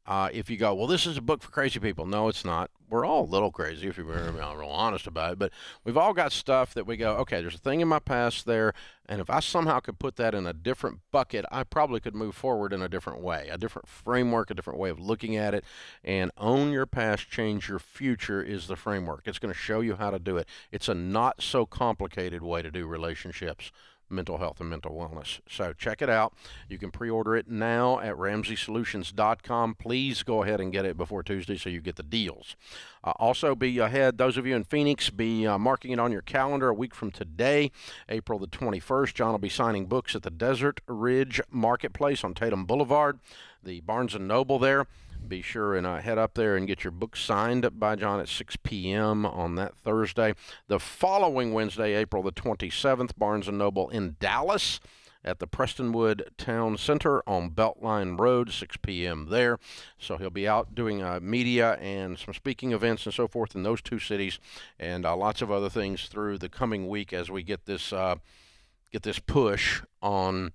If you go, well, this is a book for crazy people. No, it's not. We're all a little crazy if you're real honest about it. But we've all got stuff that we go, okay, there's a thing in my past there, and if I somehow could put that in a different bucket, I probably could move forward in a different way, a different framework, a different way of looking at it. And Own Your Past, Change Your Future is the framework. It's going to show you how to do it. It's a not so complicated way to do relationships, mental health, and mental wellness. So check it out. You can pre-order it now at RamseySolutions.com. Please go ahead and get it before Tuesday so you get the deals. Also, be ahead, those of you in Phoenix, be marking it on your calendar a week from today, April the 21st. John will be signing books at the Desert Ridge Marketplace on Tatum Boulevard, the Barnes & Noble there. Be sure and head up there and get your book signed by John at 6 p.m. on that Thursday. The following Wednesday, April the 27th, Barnes & Noble in Dallas at the Prestonwood Town Center on Beltline Road, 6 p.m. there. So he'll be out doing media and some speaking events and so forth in those 2 cities, and lots of other things through the coming week as we get this push on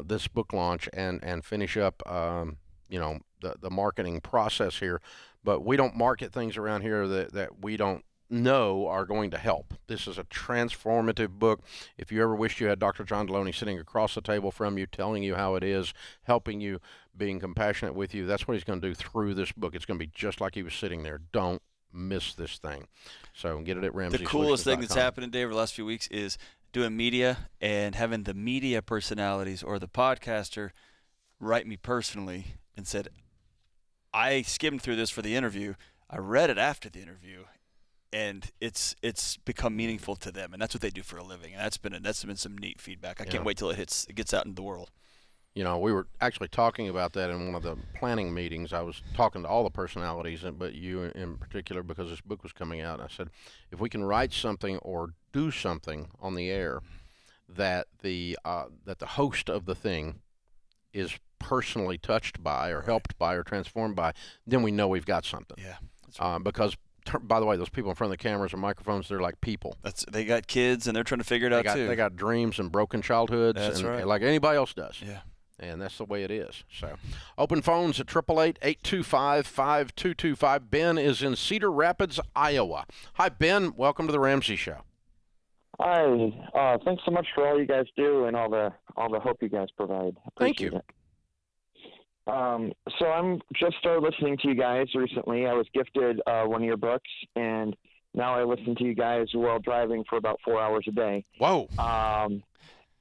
this book launch and finish up the marketing process here. But we don't market things around here that we don't know are going to help. This is a transformative book. If you ever wished you had Dr. John Deloney sitting across the table from you, telling you how it is, helping you, being compassionate with you, that's what he's going to do through this book. It's going to be just like he was sitting there. Don't miss this thing. So get it at RamseySolutions.com. The coolest thing that's happened, Dave, over the last few weeks is doing media and having the media personalities or the podcaster write me personally and said, I skimmed through this for the interview. I read it after the interview, and it's become meaningful to them, and that's what they do for a living. And that's been some neat feedback. I can't wait till it gets out into the world. You know, we were actually talking about that in one of the planning meetings. I was talking to all the personalities, but you in particular, because this book was coming out. I said, if we can write something or do something on the air that the host of the thing is personally touched by or helped by or transformed by, then we know we've got something. Yeah. Right. Because, by the way, those people in front of the cameras and microphones, they're like people. They got kids, and they're trying to figure it out, too. They got dreams and broken childhoods, right. Like anybody else does. Yeah. And that's the way it is. So, open phones at 888-825-5225. Ben is in Cedar Rapids, Iowa. Hi, Ben. Welcome to the Ramsey Show. Hi. Thanks so much for all you guys do and all the hope you guys provide. Thank you. It. So I'm just started listening to you guys recently. I was gifted one of your books, and now I listen to you guys while driving for about 4 hours a day. Whoa.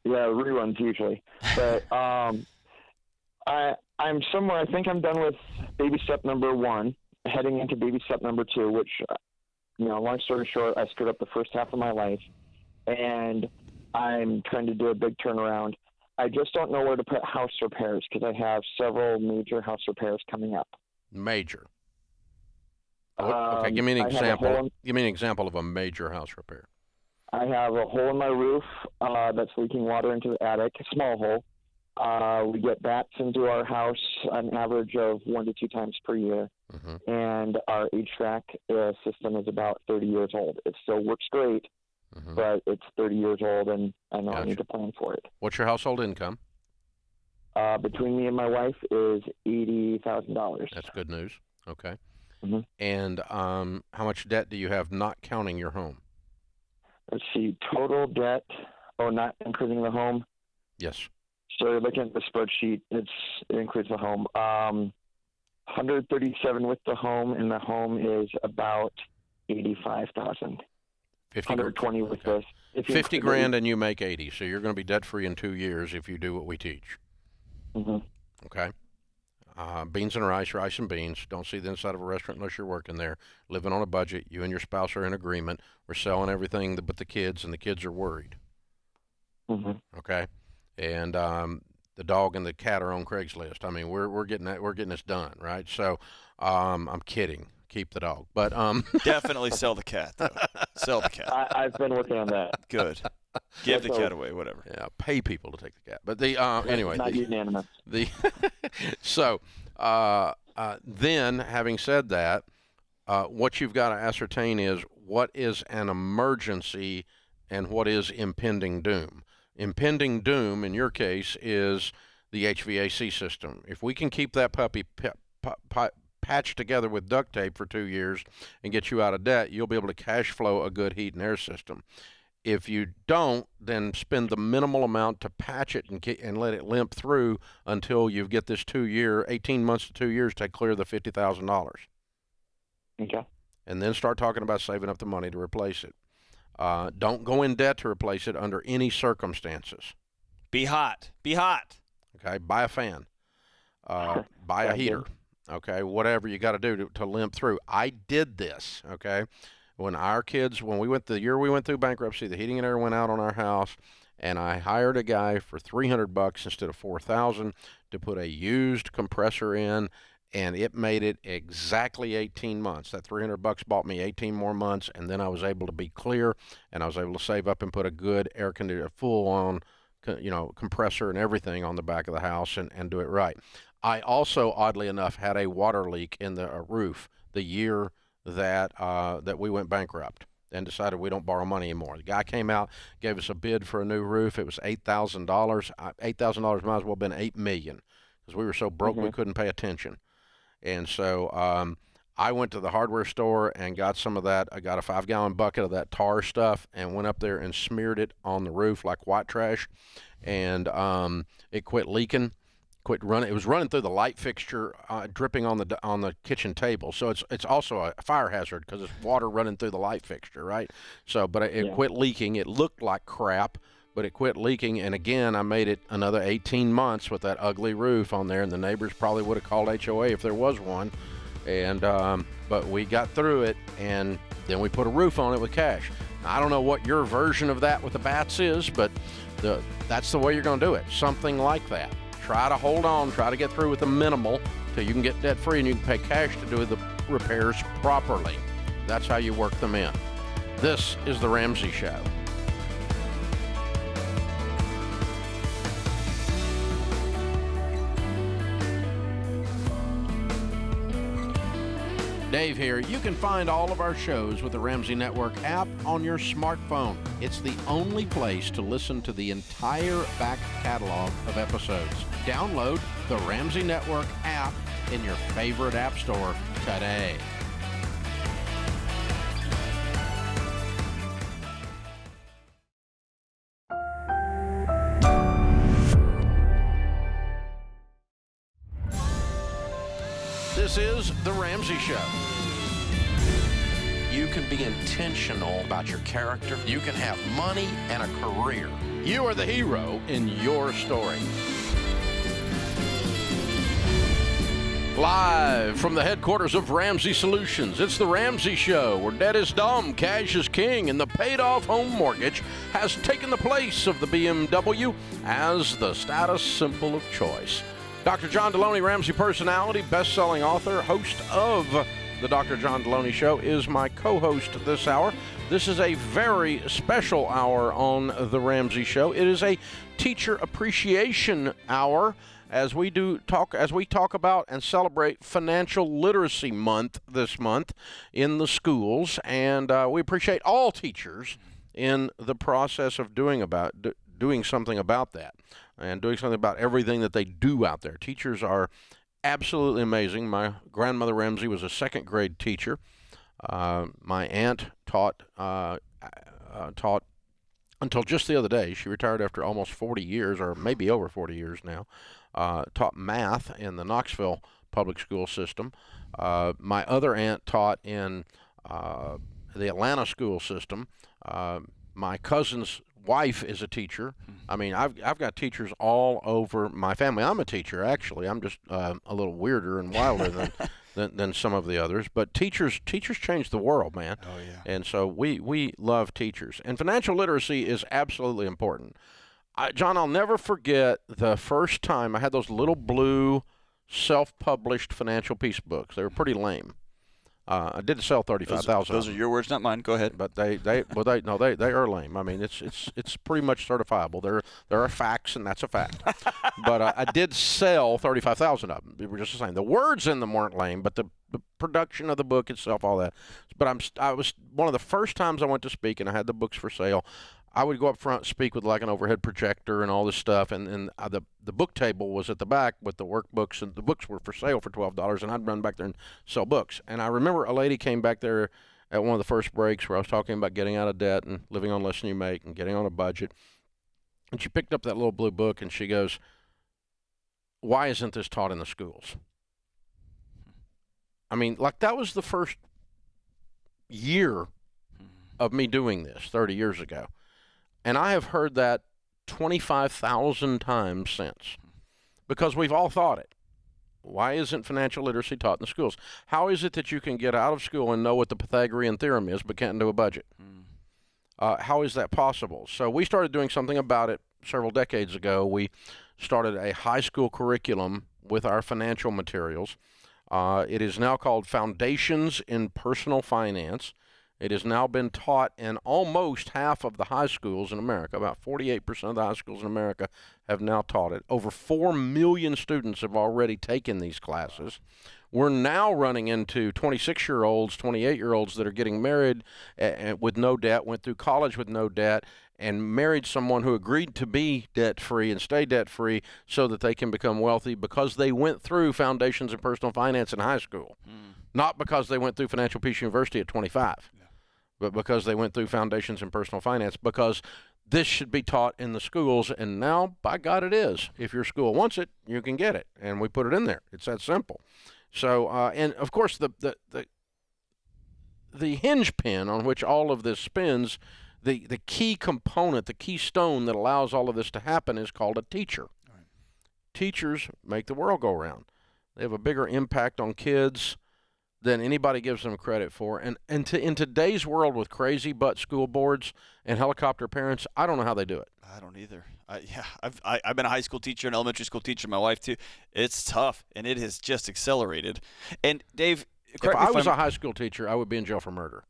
Yeah, reruns usually. But I'm somewhere. I think I'm done with baby step number 1, heading into baby step number 2, which, long story short, I screwed up the first half of my life, and I'm trying to do a big turnaround. I just don't know where to put house repairs because I have several major house repairs coming up. Major. Okay, give me an example. Give me an example of a major house repair. I have a hole in my roof that's leaking water into the attic, a small hole. We get bats into our house an average of 1 to 2 times per year. Mm-hmm. And our HVAC system is about 30 years old. It still works great. Mm-hmm. But it's 30 years old, and I know I need to plan for it. What's your household income? Between me and my wife is $80,000. That's good news. Okay. And how much debt do you have not counting your home? Let's see, total debt, not including the home? Yes. So you're looking at the spreadsheet, it includes the home. 137 with the home, and the home is about 85,000. 120 with this. 50 grand and you make 80, so you're going to be debt-free in 2 years if you do what we teach. Okay? Beans and rice and beans. Don't see the inside of a restaurant unless you're working there. Living on a budget. You and your spouse are in agreement. We're selling everything but the kids, and the kids are worried. Okay? And the dog and the cat are on Craigslist. I mean, we're getting this done, right? So I'm kidding. Keep the dog, but definitely sell the cat, though. Sell the cat. I've been working on that. Good. Give the cat away, whatever. Yeah, pay people to take the cat. But the anyway, not unanimous. So then, having said that, what you've got to ascertain is what is an emergency and what is impending doom. Impending doom, in your case, is the HVAC system. If we can keep that puppy patched together with duct tape for 2 years and get you out of debt, you'll be able to cash flow a good heat and air system. If you don't, then spend the minimal amount to patch it and let it limp through until you get this 18 months to 2 years to clear the $50,000. Okay. And then start talking about saving up the money to replace it. Don't go in debt to replace it under any circumstances. Be hot. Be hot. Okay. Buy a fan. Buy a heater. Okay. Whatever you got to do to limp through. I did this. Okay. When the year we went through bankruptcy, the heating and air went out on our house, and I hired a guy for $300 instead of $4,000 to put a used compressor in, and it made it exactly 18 months. That $300 bought me 18 more months, and then I was able to be clear, and I was able to save up and put a good air conditioner, full-on, compressor and everything on the back of the house and do it right. I also, oddly enough, had a water leak in the roof the year that we went bankrupt and decided we don't borrow money anymore. The guy came out, gave us a bid for a new roof. It was $8,000. $8,000 might as well have been $8 million because we were so broke we couldn't pay attention. And so I went to the hardware store and got some of that. I got a 5-gallon bucket of that tar stuff and went up there and smeared it on the roof like white trash, and it quit leaking. Quit running. It was running through the light fixture, dripping on the kitchen table. So it's also a fire hazard because it's water running through the light fixture, right? So, but it quit leaking. It looked like crap, but it quit leaking. And again, I made it another 18 months with that ugly roof on there, and the neighbors probably would have called HOA if there was one. And but we got through it, and then we put a roof on it with cash. Now, I don't know what your version of that with the bats is, but that's the way you're going to do it. Something like that. Try to hold on, try to get through with the minimal till you can get debt free and you can pay cash to do the repairs properly. That's how you work them in. This is The Ramsey Show. Dave here. You can find all of our shows with the Ramsey Network app on your smartphone. It's the only place to listen to the entire back catalog of episodes. Download the Ramsey Network app in your favorite app store today. This is The Ramsey Show. You can be intentional about your character. You can have money and a career. You are the hero in your story. Live from the headquarters of Ramsey Solutions, it's The Ramsey Show, where debt is dumb, cash is king, and the paid-off home mortgage has taken the place of the BMW as the status symbol of choice. Dr. John Deloney, Ramsey personality, best-selling author, host of The Dr. John Deloney Show, is my co-host this hour. This is a very special hour on The Ramsey Show. It is a teacher appreciation hour as we talk about and celebrate Financial Literacy Month this month in the schools, and we appreciate all teachers in the process of doing something about that and doing something about everything that they do out there. Teachers are absolutely amazing. My grandmother Ramsey was a second grade teacher. My aunt taught until just the other day. She retired after almost 40 years, or maybe over 40 years now. Taught math in the Knoxville public school system. My other aunt taught in the Atlanta school system. My cousin's wife is a teacher. I mean, I've got teachers all over my family. I'm a teacher, actually. I'm just a little weirder and wilder than some of the others. But teachers change the world, man. Oh, yeah. And so we love teachers. And financial literacy is absolutely important. John, I'll never forget the first time I had those little blue self-published financial piece books. They were pretty lame. I did sell 35,000. Those are your words, not mine. Go ahead. But they are lame. I mean, it's pretty much certifiable. There are facts, and that's a fact. But I did sell 35,000 of them. They were just the same. The words in them weren't lame, but the production of the book itself, all that. But I was one of the first times I went to speak, and I had the books for sale. I would go up front, speak with like an overhead projector and all this stuff, and the book table was at the back with the workbooks, and the books were for sale for $12, and I'd run back there and sell books. And I remember a lady came back there at one of the first breaks where I was talking about getting out of debt and living on less than you make and getting on a budget, and she picked up that little blue book, and she goes, "Why isn't this taught in the schools?" I mean, like that was the first year of me doing this 30 years ago. And I have heard that 25,000 times since, because we've all thought it. Why isn't financial literacy taught in the schools? How is it that you can get out of school and know what the Pythagorean theorem is but can't do a budget? How is that possible? So we started doing something about it several decades ago. We started a high school curriculum with our financial materials. It is now called Foundations in Personal Finance. It has now been taught in almost half of the high schools in America. About 48% of the high schools in America have now taught it. Over 4 million students have already taken these classes. We're now running into 26-year-olds, 28-year-olds that are getting married with no debt, went through college with no debt, and married someone who agreed to be debt-free and stay debt-free so that they can become wealthy because they went through Foundations in Personal Finance in high school. Not because they went through Financial Peace University at 25. But because they went through Foundations in Personal Finance, because this should be taught in the schools, and now, by God, it is. If your school wants it, you can get it, and we put it in there. It's that simple. So, and of course, the hinge pin on which all of this spins, the key component, the keystone that allows all of this to happen is called a teacher. Right. Teachers make the world go round. They have a bigger impact on kids than anybody gives them credit for. And in today's world with crazy butt school boards and helicopter parents, I don't know how they do it. I don't either. I've been a high school teacher, an elementary school teacher, my wife too. It's tough, and it has just accelerated. And Dave, if I was a high school teacher, I would be in jail for murder.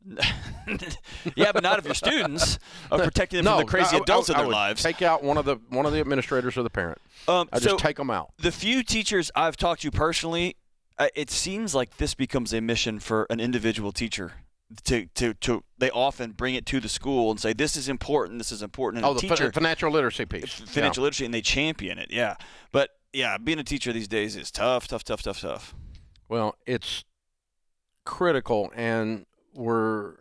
Yeah, but not of your students. Of protecting them from the crazy adults in their lives. Take out one of the administrators or the parent. I just take them out. The few teachers I've talked to personally, it seems like this becomes a mission for an individual teacher. They often bring it to the school and say, this is important, this is important. And the financial literacy piece. Financial literacy, and they champion it, yeah. But, yeah, being a teacher these days is tough. Well, it's critical, and we're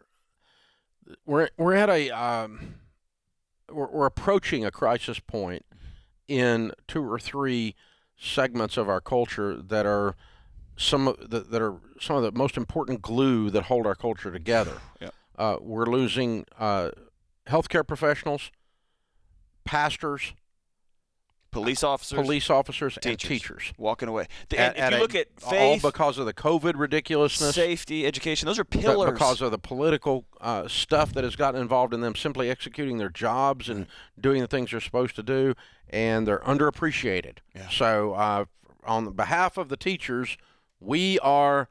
at we're approaching a crisis point in 2 or 3 segments of our culture that are some of the most important glue that hold our culture together. Yeah. We're losing healthcare professionals, pastors, police officers, and teachers walking away. And if you look at faith, all because of the COVID ridiculousness, safety, education, those are pillars. Because of the political stuff that has gotten involved in them simply executing their jobs and doing the things they're supposed to do, and they're underappreciated. Yeah. So on behalf of the teachers, we are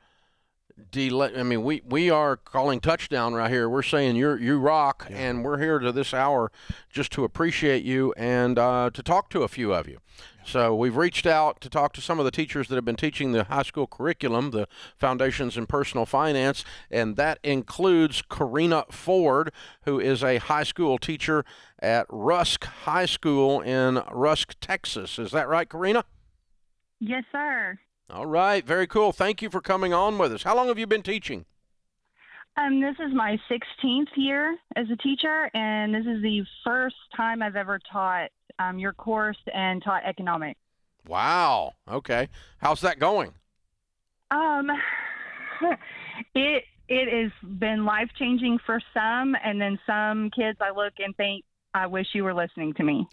we are calling touchdown right here. We're saying you rock, and we're here to this hour just to appreciate you and to talk to a few of you. So we've reached out to talk to some of the teachers that have been teaching the high school curriculum, the Foundations in Personal Finance, and that includes Karina Ford, who is a high school teacher at Rusk High School in Rusk, Texas. Is that right, Karina? Yes, sir. All right, very cool. Thank you for coming on with us. How long have you been teaching? This is my 16th year as a teacher, and this is the first time I've ever taught your course and taught economics. Wow. Okay. How's that going? It has been life-changing for some, and then some kids I look and think, I wish you were listening to me.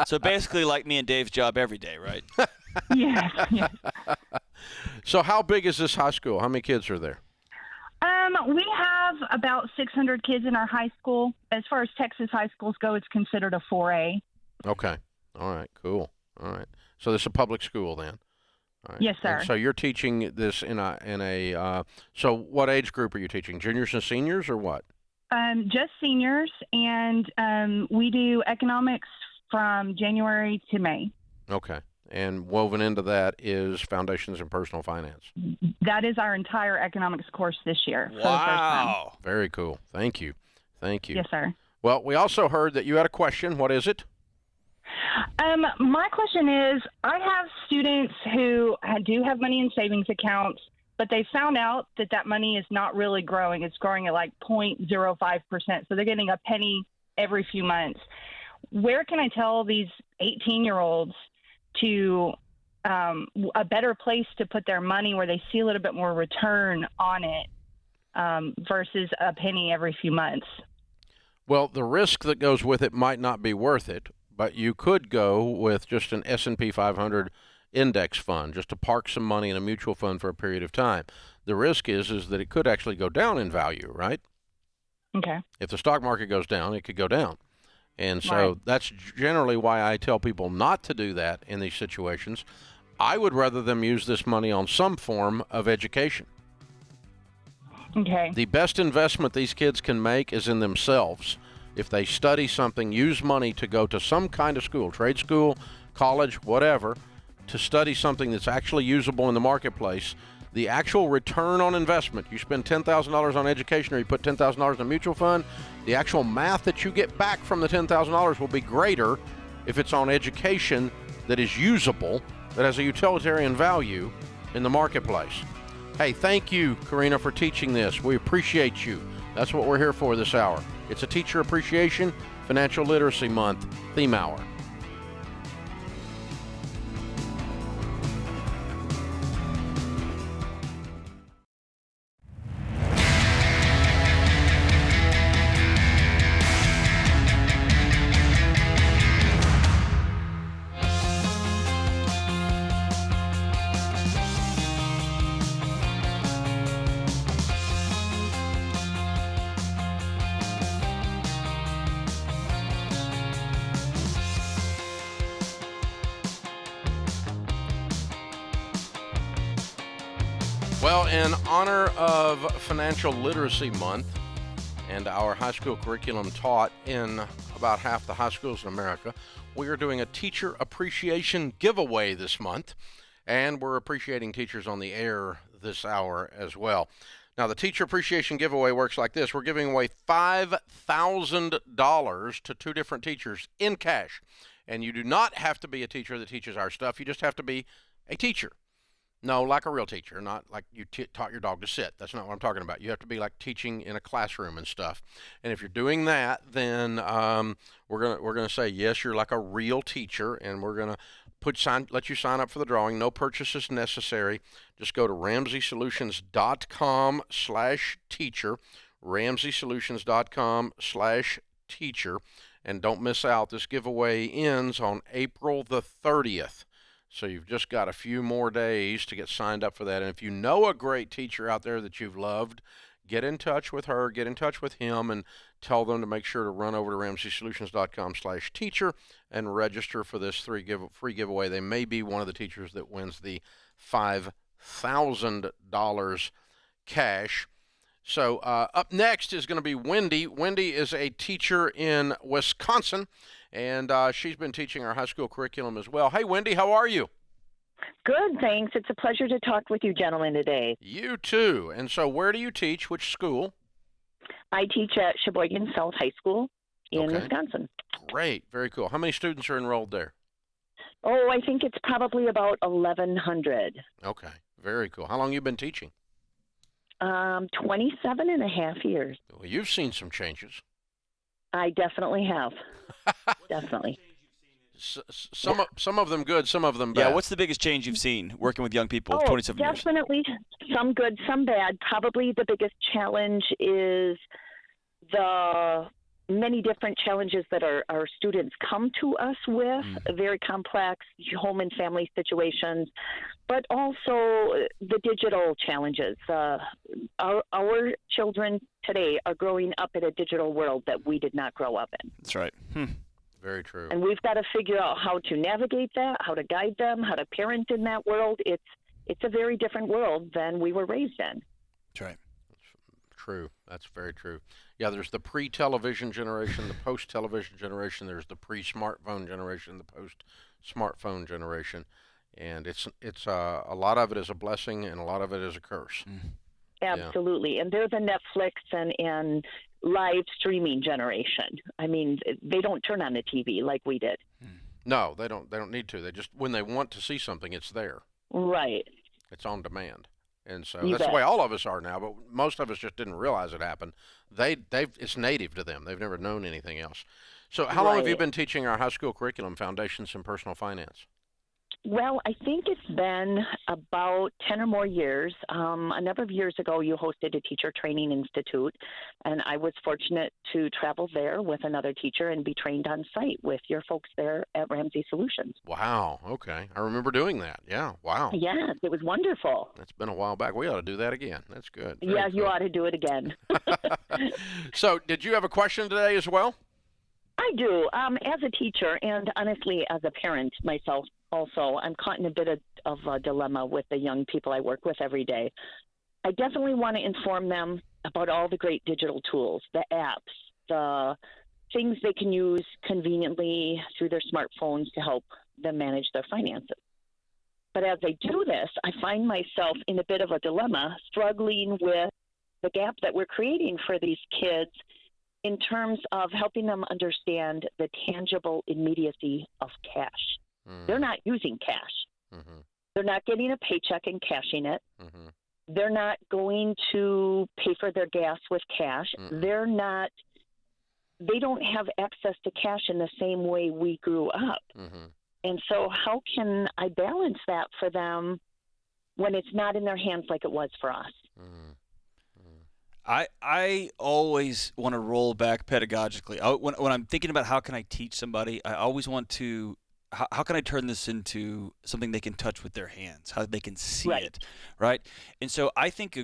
So basically like me and Dave's job every day, right? Yes. So how big is this high school? How many kids are there? We have about 600 kids in our high school. As far as Texas high schools go, it's considered a 4A. Okay. All right. Cool. All right. So this is a public school then? All right. Yes, sir. And so you're teaching this so what age group are you teaching? Juniors and seniors or what? Just seniors, and we do economics from January to May. Okay. And woven into that is Foundations in Personal Finance. That is our entire economics course this year. For the first time. Wow. Very cool. Thank you. Thank you. Yes, sir. Well, we also heard that you had a question. What is it? My question is, I have students who do have money in savings accounts, but they found out that money is not really growing. It's growing at like 0.05%. So they're getting a penny every few months. Where can I tell these 18-year-olds to a better place to put their money where they see a little bit more return on it versus a penny every few months? Well, the risk that goes with it might not be worth it, but you could go with just an S&P 500 index fund, just to park some money in a mutual fund for a period of time. The risk is that it could actually go down in value, right? Okay. If the stock market goes down, it could go down. And so that's generally why I tell people not to do that in these situations. I would rather them use this money on some form of education. Okay. The best investment these kids can make is in themselves. If they study something, use money to go to some kind of school, trade school, college, whatever, to study something that's actually usable in the marketplace, the actual return on investment, you spend $10,000 on education or you put $10,000 in a mutual fund, the actual math that you get back from the $10,000 will be greater if it's on education that is usable, that has a utilitarian value in the marketplace. Hey, thank you, Karina, for teaching this. We appreciate you. That's what we're here for this hour. It's a Teacher Appreciation Financial Literacy Month theme hour. Well, in honor of Financial Literacy Month and our high school curriculum taught in about half the high schools in America, we are doing a Teacher Appreciation Giveaway this month, and we're appreciating teachers on the air this hour as well. Now, the Teacher Appreciation Giveaway works like this. We're giving away $5,000 to two different teachers in cash, and you do not have to be a teacher that teaches our stuff. You just have to be a teacher. No, like a real teacher, not like you taught your dog to sit. That's not what I'm talking about. You have to be like teaching in a classroom and stuff. And if you're doing that, then we're gonna say yes, you're like a real teacher, and we're gonna let you sign up for the drawing. No purchase is necessary. Just go to RamseySolutions.com/teacher, RamseySolutions.com/teacher, and don't miss out. This giveaway ends on April the 30th. So you've just got a few more days to get signed up for that. And if you know a great teacher out there that you've loved, get in touch with her, get in touch with him, and tell them to make sure to run over to RamseySolutions.com/teacher and register for this free giveaway. They may be one of the teachers that wins the $5,000 cash. So up next is going to be Wendy. Wendy is a teacher in Wisconsin, and she's been teaching our high school curriculum as well. Hey, Wendy, how are you? Good, thanks. It's a pleasure to talk with you gentlemen today. You too. And so where do you teach? Which school? I teach at Sheboygan South High School in Wisconsin. Great. Very cool. How many students are enrolled there? Oh, I think it's probably about 1,100. Okay, very cool. How long you been teaching? 27 and a half years. Well, you've seen some changes. I definitely have. Definitely. Some of them good, some of them bad. Yeah, what's the biggest change you've seen working with young people? Oh, 27 years. definitely some good, some bad. Probably the biggest challenge is the many different challenges that our students come to us with, very complex home and family situations, but also the digital challenges. Our children today are growing up in a digital world that we did not grow up in. That's right. Very true. And we've got to figure out how to navigate that, how to guide them, how to parent in that world. It's a very different world than we were raised in. That's right. True. That's very true. Yeah, there's the pre-television generation, the post-television generation. There's the pre-smartphone generation, the post-smartphone generation, and it's a lot of it is a blessing and a lot of it is a curse. Absolutely, and they're the Netflix and live streaming generation. I mean, they don't turn on the TV like we did. No, they don't. They don't need to. They just when they want to see something, it's there. Right. It's on demand. And so You that's bet. the way all of us are now, but most of us just didn't realize it happened. It's native to them. They've never known anything else. So how long have you Right. been teaching our high school curriculum, Foundations in Personal Finance? Well, I think it's been about 10 or more years. A number of years ago, you hosted a teacher training institute, and I was fortunate to travel there with another teacher and be trained on site with your folks there at Ramsey Solutions. Wow. Okay. I remember doing that. Yeah. Wow. Yes, it was wonderful. That's been a while back. We ought to do that again. That's good. Very Yeah, you cool. ought to do it again. So did you have a question today as well? I do. As a teacher and honestly as a parent myself also, I'm caught in a bit of a dilemma with the young people I work with every day. I definitely want to inform them about all the great digital tools, the apps, the things they can use conveniently through their smartphones to help them manage their finances. But as I do this, I find myself in a bit of a dilemma, struggling with the gap that we're creating for these kids in terms of helping them understand the tangible immediacy of cash. They're not using cash. They're not getting a paycheck and cashing it. They're not going to pay for their gas with cash. They don't have access to cash in the same way we grew up. And so how can I balance that for them when it's not in their hands like it was for us? I always want to roll back pedagogically. When I'm thinking about how can I teach somebody, I always want to, how can I turn this into something they can touch with their hands, how they can see it, right? And so I think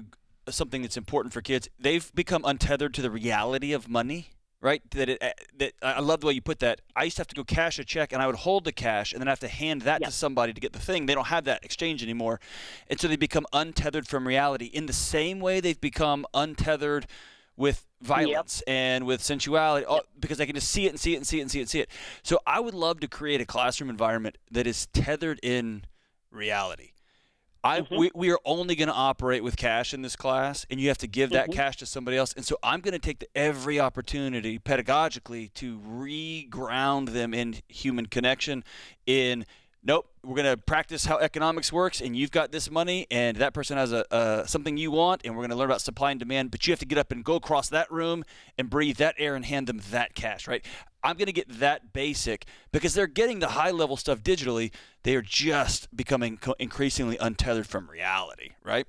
something that's important for kids, they've become untethered to the reality of money, right? That I love the way you put that. I used to have to go cash a check, and I would hold the cash, and then I have to hand that to somebody to get the thing. They don't have that exchange anymore. And so they become untethered from reality in the same way they've become untethered with violence and with sensuality, because they can just see it and see it and see it and see it and see it. So I would love to create a classroom environment that is tethered in reality. We are only going to operate with cash in this class, and you have to give that cash to somebody else. And so I'm going to take every opportunity pedagogically to re-ground them in human connection in, nope, we're going to practice how economics works, and you've got this money, and that person has something you want, and we're going to learn about supply and demand, but you have to get up and go across that room and breathe that air and hand them that cash, right? I'm going to get that basic because they're getting the high-level stuff digitally. They are just becoming increasingly untethered from reality, right?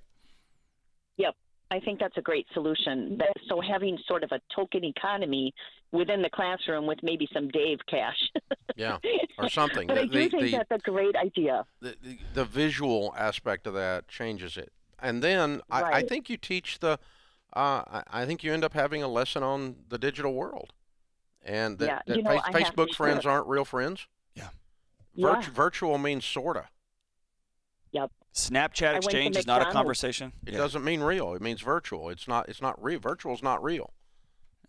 Yep. I think that's a great solution. So having sort of a token economy within the classroom with maybe some Dave cash. Yeah, or something. But I do think that's a great idea. The visual aspect of that changes it. And then I think you teach I think you end up having a lesson on the digital world. And that Facebook friends aren't real friends. Yeah. Virtual means sorta. Yep. Snapchat exchange is not a conversation. It doesn't mean real. It means virtual. It's not real. Virtual is not real.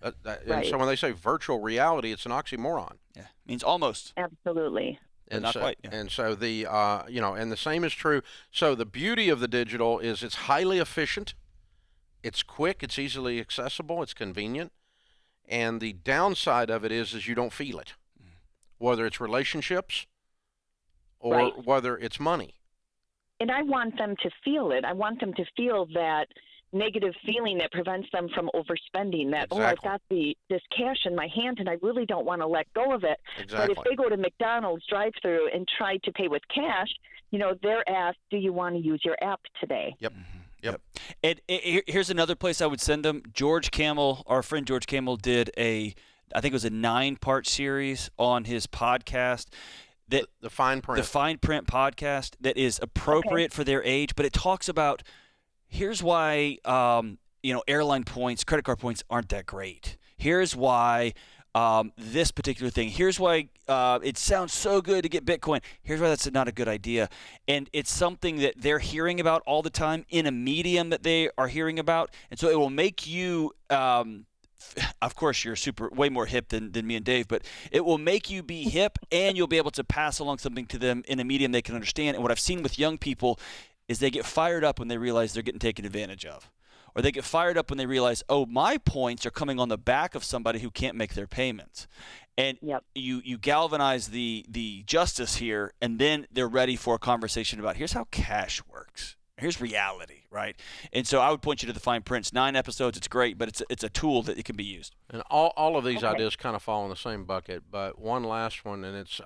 And so when they say virtual reality, it's an oxymoron. Yeah, it means almost. Absolutely. And not so, quite. Yeah. And so and the same is true. So the beauty of the digital is it's highly efficient, it's quick, it's easily accessible, it's convenient. And the downside of it is you don't feel it, whether it's relationships or Right. whether it's money. And I want them to feel it. I want them to feel that negative feeling that prevents them from overspending, that, oh, I've got this cash in my hand and I really don't want to let go of it. Exactly. But if they go to McDonald's drive-thru and try to pay with cash, they're asked, do you want to use your app today? Yep. And here's another place I would send them. George Camel, our friend George Camel, did I think it was a 9-part series on his podcast. That the Fine Print. The Fine Print podcast that is appropriate for their age, but it talks about here's why airline points, credit card points aren't that great. Here's why this particular thing. Here's why it sounds so good to get Bitcoin. Here's why that's not a good idea. And it's something that they're hearing about all the time in a medium that they are hearing about. And so it will make you of course, you're way more hip than me and Dave, but it will make you be hip, and you'll be able to pass along something to them in a medium they can understand. And what I've seen with young people is they get fired up when they realize they're getting taken advantage of. Or they get fired up when they realize, oh, my points are coming on the back of somebody who can't make their payments. And you galvanize the justice here, and then they're ready for a conversation about here's how cash works. Here's reality, right? And so I would point you to the Fine Prints. 9 episodes, it's great, but it's a tool that it can be used. And all of these ideas kind of fall in the same bucket, but one last one, and it's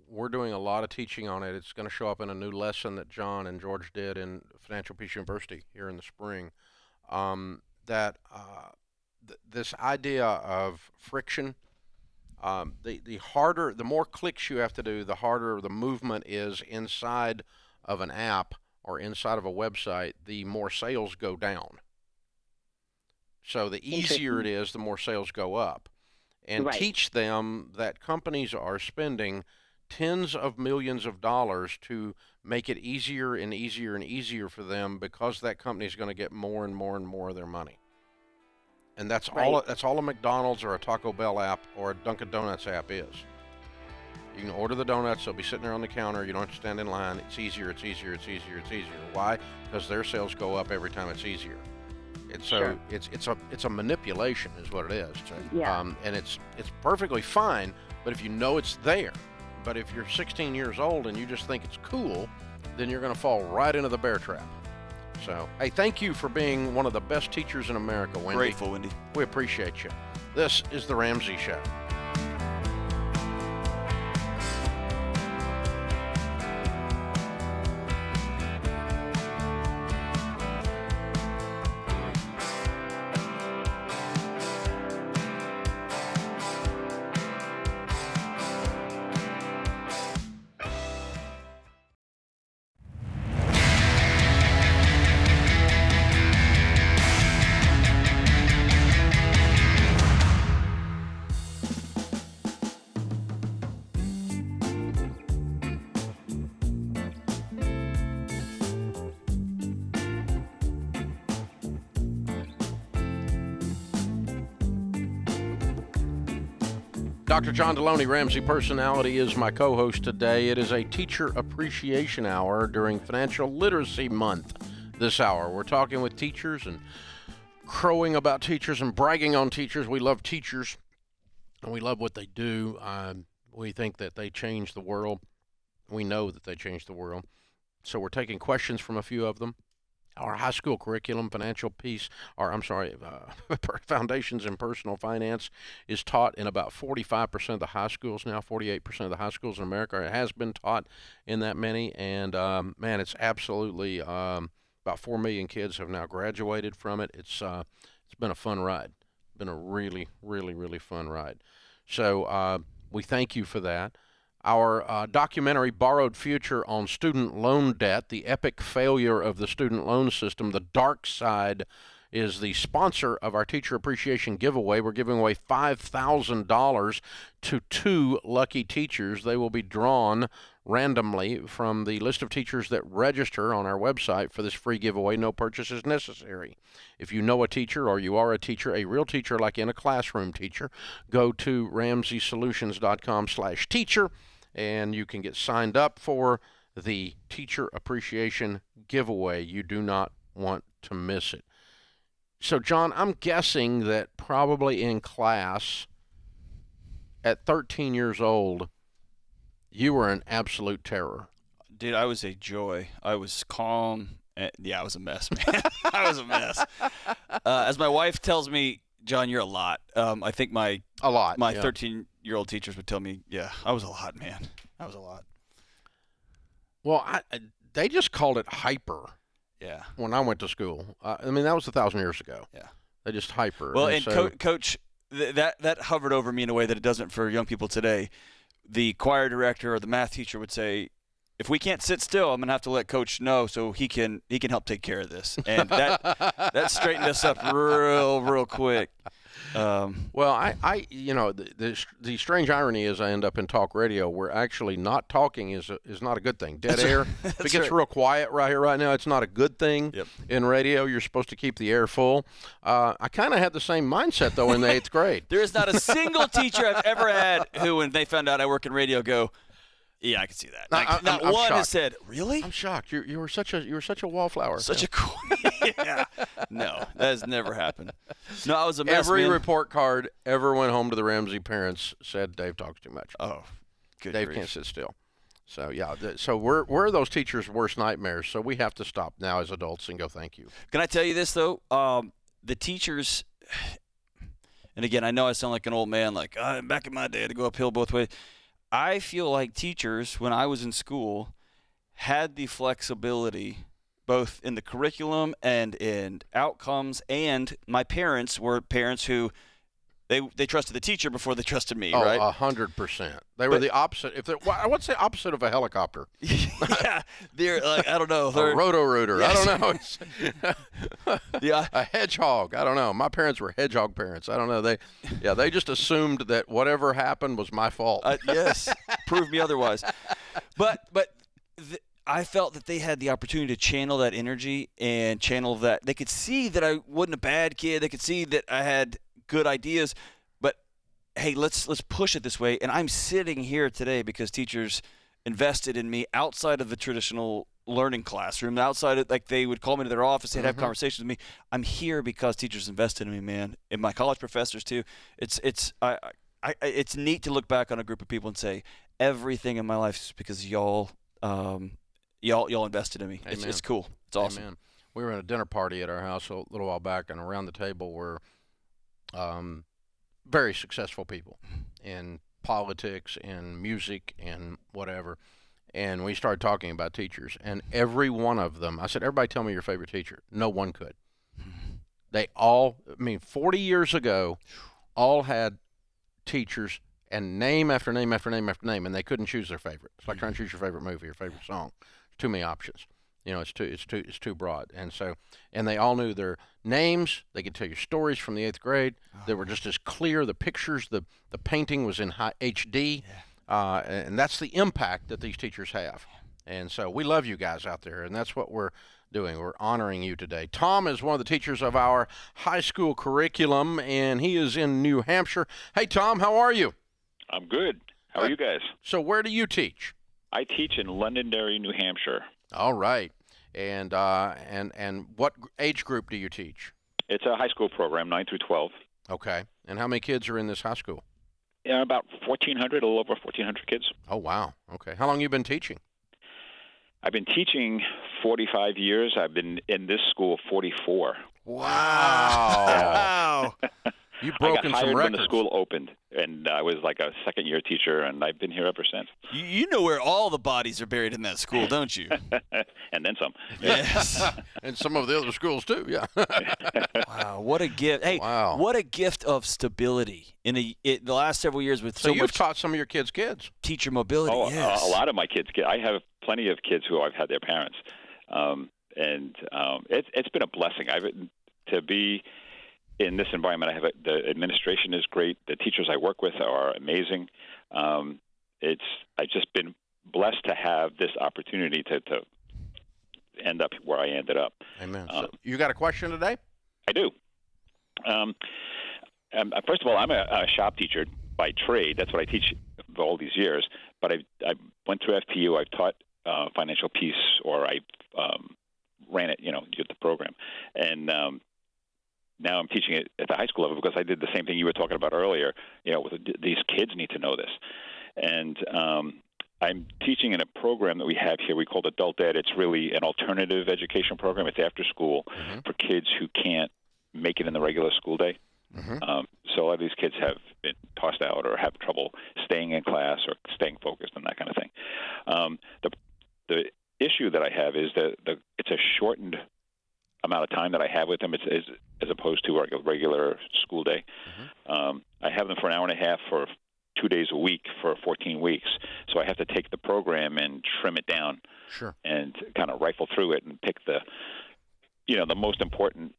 we're doing a lot of teaching on it. It's going to show up in a new lesson that John and George did in Financial Peace University here in the spring. This idea of friction, the more clicks you have to do, the harder the movement is inside of an app or inside of a website, the more sales go down. So the easier it is, the more sales go up. And teach them that companies are spending tens of millions of dollars to make it easier and easier and easier for them, because that company is going to get more and more and more of their money. And that's all a McDonald's or a Taco Bell app or a Dunkin' Donuts app is. You can order the donuts. They'll be sitting there on the counter. You don't have to stand in line. It's easier, it's easier, it's easier, it's easier. Why? Because their sales go up every time it's easier. And so it's a manipulation is what it is. And it's perfectly fine, but if you know it's there. But if you're 16 years old and you just think it's cool, then you're going to fall right into the bear trap. So, hey, thank you for being one of the best teachers in America, Wendy. Grateful, Wendy. We appreciate you. This is The Ramsey Show. Dr. John Deloney, Ramsey Personality, is my co-host today. It is a Teacher Appreciation Hour during Financial Literacy Month. This hour, we're talking with teachers and crowing about teachers and bragging on teachers. We love teachers, and we love what they do. We think that they change the world. We know that they change the world. So we're taking questions from a few of them. Our high school curriculum, Foundations in Personal Finance, is taught in about 45% of the high schools now, 48% of the high schools in America. It has been taught in that many, and man, it's absolutely about 4 million kids have now graduated from it. It's been a fun ride. Been a really, really, really fun ride. So we thank you for that. Our documentary, Borrowed Future, on student loan debt, the epic failure of the student loan system, The Dark Side, is the sponsor of our Teacher Appreciation Giveaway. We're giving away $5,000 to 2 lucky teachers. They will be drawn randomly from the list of teachers that register on our website for this free giveaway. No purchase is necessary. If you know a teacher or you are a teacher, a real teacher like in a classroom teacher, go to RamseySolutions.com/teacher. And you can get signed up for the Teacher Appreciation Giveaway. You do not want to miss it. So, John, I'm guessing that probably in class at 13 years old, you were an absolute terror. Dude, I was a joy. I was calm. Yeah, I was a mess, man. I was a mess. As my wife tells me, John, you're a lot. I think my 13-year-old teachers would tell me, yeah, I was a lot, man. I was a lot. Well, they just called it hyper. Yeah. When I went to school. I mean, that was 1,000 years ago. Yeah. They just hyper. Well, and so, Coach, that hovered over me in a way that it doesn't for young people today. The choir director or the math teacher would say, if we can't sit still, I'm going to have to let Coach know so he can help take care of this. And that straightened us up real quick. Well, I the strange irony is I end up in talk radio where actually not talking is not a good thing. Dead air. If it gets real quiet right here, right now, it's not a good thing. Yep. In radio, you're supposed to keep the air full. I kind of had the same mindset, though, in the 8th grade. There is not a single teacher I've ever had who, when they found out I work in radio, go, yeah, I can see that. Not one shocked. Has said, really? I'm shocked. You were such a wallflower. Such a cool. Yeah. No, that has never happened. No, I was a mess. Every man. report card ever went home to the Ramsey parents said Dave talks too much. Oh, good Dave grief. can't sit still. So yeah, so we're those teachers' worst nightmares. So we have to stop now as adults and go thank you. Can I tell you this though? The teachers, and again, I know I sound like an old man. Like back in my day, I had to go uphill both ways. I feel like teachers, when I was in school, had the flexibility both in the curriculum and in outcomes, and my parents were parents who they trusted the teacher before they trusted me, right? 100%. They were the opposite. I would say opposite of a helicopter. Yeah, they're like, I don't know. A roto-rooter. Yes. I don't know. Yeah. A hedgehog. I don't know. My parents were hedgehog parents. I don't know. They just assumed that whatever happened was my fault. Yes, prove me otherwise. But I felt that they had the opportunity to channel that energy and channel that. They could see that I wasn't a bad kid. They could see that I had good ideas. But hey, let's push it this way. And I'm sitting here today because teachers invested in me outside of the traditional learning classroom, outside of, like, they would call me to their office, they'd have conversations with me. I'm here because teachers invested in me, man, and my college professors too. It's neat to look back on a group of people and say everything in my life is because y'all invested in me. It's cool. It's awesome. Amen. We were at a dinner party at our house a little while back, and around the table were very successful people in politics and music and whatever. And we started talking about teachers, and every one of them, I said, everybody tell me your favorite teacher. No one could. They all, 40 years ago, all had teachers and name after name after name after name, and they couldn't choose their favorite. It's like trying to choose your favorite movie or favorite song. There's too many options. It's too broad. And they all knew their names. They could tell you stories from the 8th grade. They were just as clear. The pictures, the painting was in high HD. Yeah. And that's the impact that these teachers have. And so we love you guys out there, and that's what we're doing. We're honoring you today. Tom is one of the teachers of our high school curriculum, and he is in New Hampshire. Hey, Tom, how are you? I'm good. How are you guys? So where do you teach? I teach in Londonderry, New Hampshire. All right. And what age group do you teach? It's a high school program, 9 through 12. Okay. And how many kids are in this high school? Yeah, about 1,400, a little over 1,400 kids. Oh, wow. Okay. How long have you been teaching? I've been teaching 45 years. I've been in this school 44. Wow. You've broken I got hired some records. when the school opened, and I was like a second-year teacher, and I've been here ever since. You know where all the bodies are buried in that school, don't you? And then some. Yes. And some of the other schools, too, yeah. Wow, what a gift. Hey, what a gift of stability in the last several years with so you've much taught some of your kids' teacher mobility. Oh, yes. A lot of my kids. I have plenty of kids who I've had their parents. It's been a blessing. To be in this environment, the administration is great. The teachers I work with are amazing. I've just been blessed to have this opportunity to end up where I ended up. Amen. So you got a question today? I do. First of all, I'm a shop teacher by trade. That's what I teach for all these years. But I went through FPU. I've taught financial peace, or I ran it, did the program. And now I'm teaching it at the high school level because I did the same thing you were talking about earlier. These kids need to know this. And I'm teaching in a program that we have here. We call it Adult Ed. It's really an alternative education program. It's after school for kids who can't make it in the regular school day. So a lot of these kids have been tossed out or have trouble staying in class or staying focused and that kind of thing. The issue that I have is that it's a shortened amount of time that I have with them as opposed to a regular school day. I have them for an hour and a half for 2 days a week for 14 weeks. So I have to take the program and trim it down and kind of rifle through it and pick the most important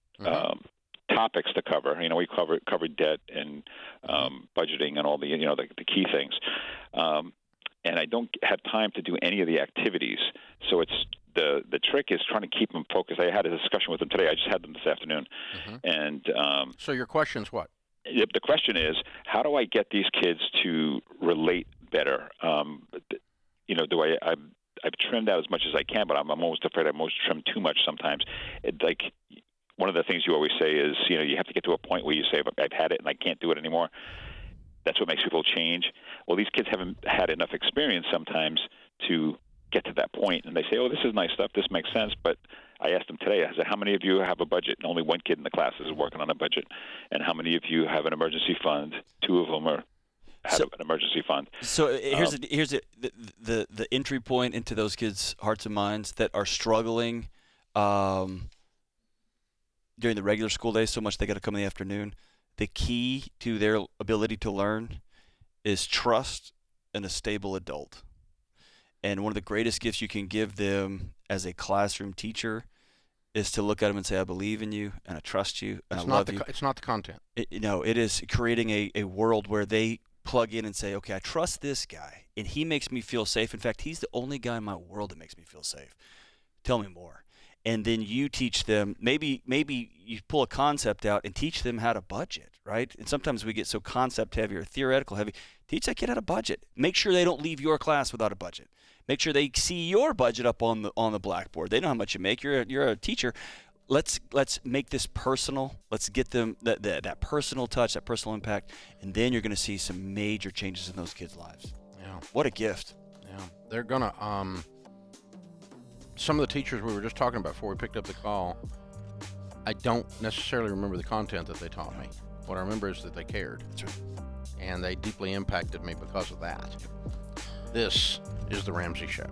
topics to cover. We covered debt and budgeting and all the the key things. And I don't have time to do any of the activities. So it's the trick is trying to keep them focused. I had a discussion with them today. I just had them this afternoon. And so your question's what? The question is, how do I get these kids to relate better? I've trimmed out as much as I can, but I'm almost afraid I've almost trimmed too much sometimes. One of the things you always say is, you have to get to a point where you say, I've had it and I can't do it anymore. That's what makes people change. Well, these kids haven't had enough experience sometimes to get to that point, and they say, oh, this is nice stuff, this makes sense, but I asked them today, I said, how many of you have a budget? And only one kid in the class is working on a budget. And how many of you have an emergency fund? 2 of them have an emergency fund. So here's the entry point into those kids' hearts and minds that are struggling during the regular school day so much they got to come in the afternoon. The key to their ability to learn is trust in a stable adult. And one of the greatest gifts you can give them as a classroom teacher is to look at them and say, I believe in you and I trust you and I love you. It's not the content. It is creating a world where they plug in and say, okay, I trust this guy and he makes me feel safe. In fact, he's the only guy in my world that makes me feel safe. Tell me more. And then you teach them, maybe you pull a concept out and teach them how to budget, right? And sometimes we get so concept heavy or theoretical heavy. Teach that kid how to budget. Make sure they don't leave your class without a budget. Make sure they see your budget up on the blackboard. They know how much you make. You're a teacher. Let's make this personal. Let's get them that personal touch, that personal impact, and then you're going to see some major changes in those kids' lives. Yeah. What a gift. Yeah. They're going to some of the teachers we were just talking about before we picked up the call, I don't necessarily remember the content that they taught me. What I remember is that they cared. That's right. And they deeply impacted me because of that. This is The Ramsey Show.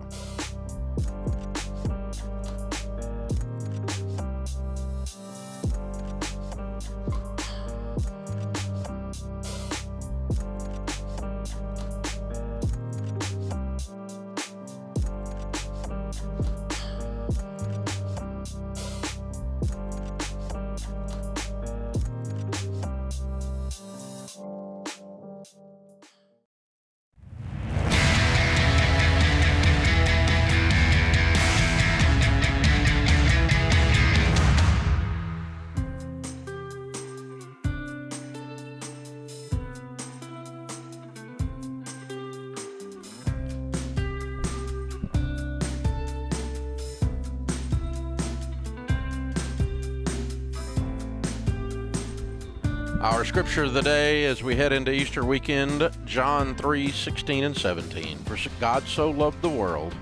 Our scripture of the day as we head into Easter weekend, John 3:16 and 17. For God so loved the world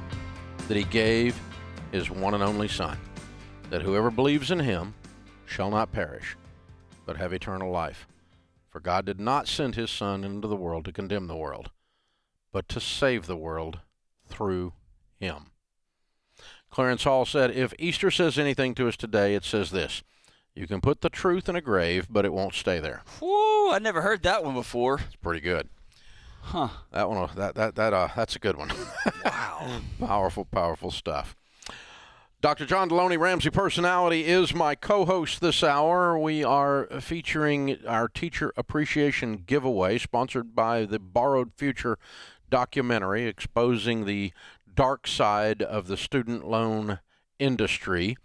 that he gave his one and only Son, that whoever believes in him shall not perish, but have eternal life. For God did not send his Son into the world to condemn the world, but to save the world through him. Clarence Hall said, if Easter says anything to us today, it says this: you can put the truth in a grave, but it won't stay there. Whoa, I never heard that one before. It's pretty good. Huh. That one, that's a good one. Wow. Powerful stuff. Dr. John Deloney, Ramsey Personality, is my co-host this hour. We are featuring our Teacher Appreciation Giveaway, sponsored by the Borrowed Future documentary, exposing the dark side of the student loan industry.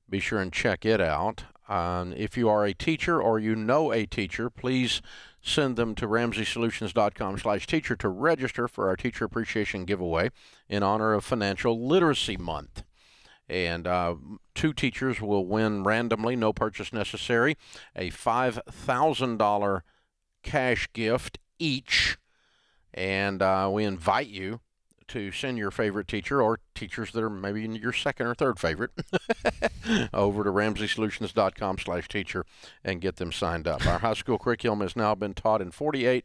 Be sure and check it out. If you are a teacher or you know a teacher, please send them to RamseySolutions.com/teacher to register for our Teacher Appreciation Giveaway in honor of Financial Literacy Month. And 2 teachers will win randomly, no purchase necessary, a $5,000 cash gift each. And we invite you to send your favorite teacher or teachers that are maybe your second or third favorite over to RamseySolutions.com/teacher and get them signed up. Our high school curriculum has now been taught in 48%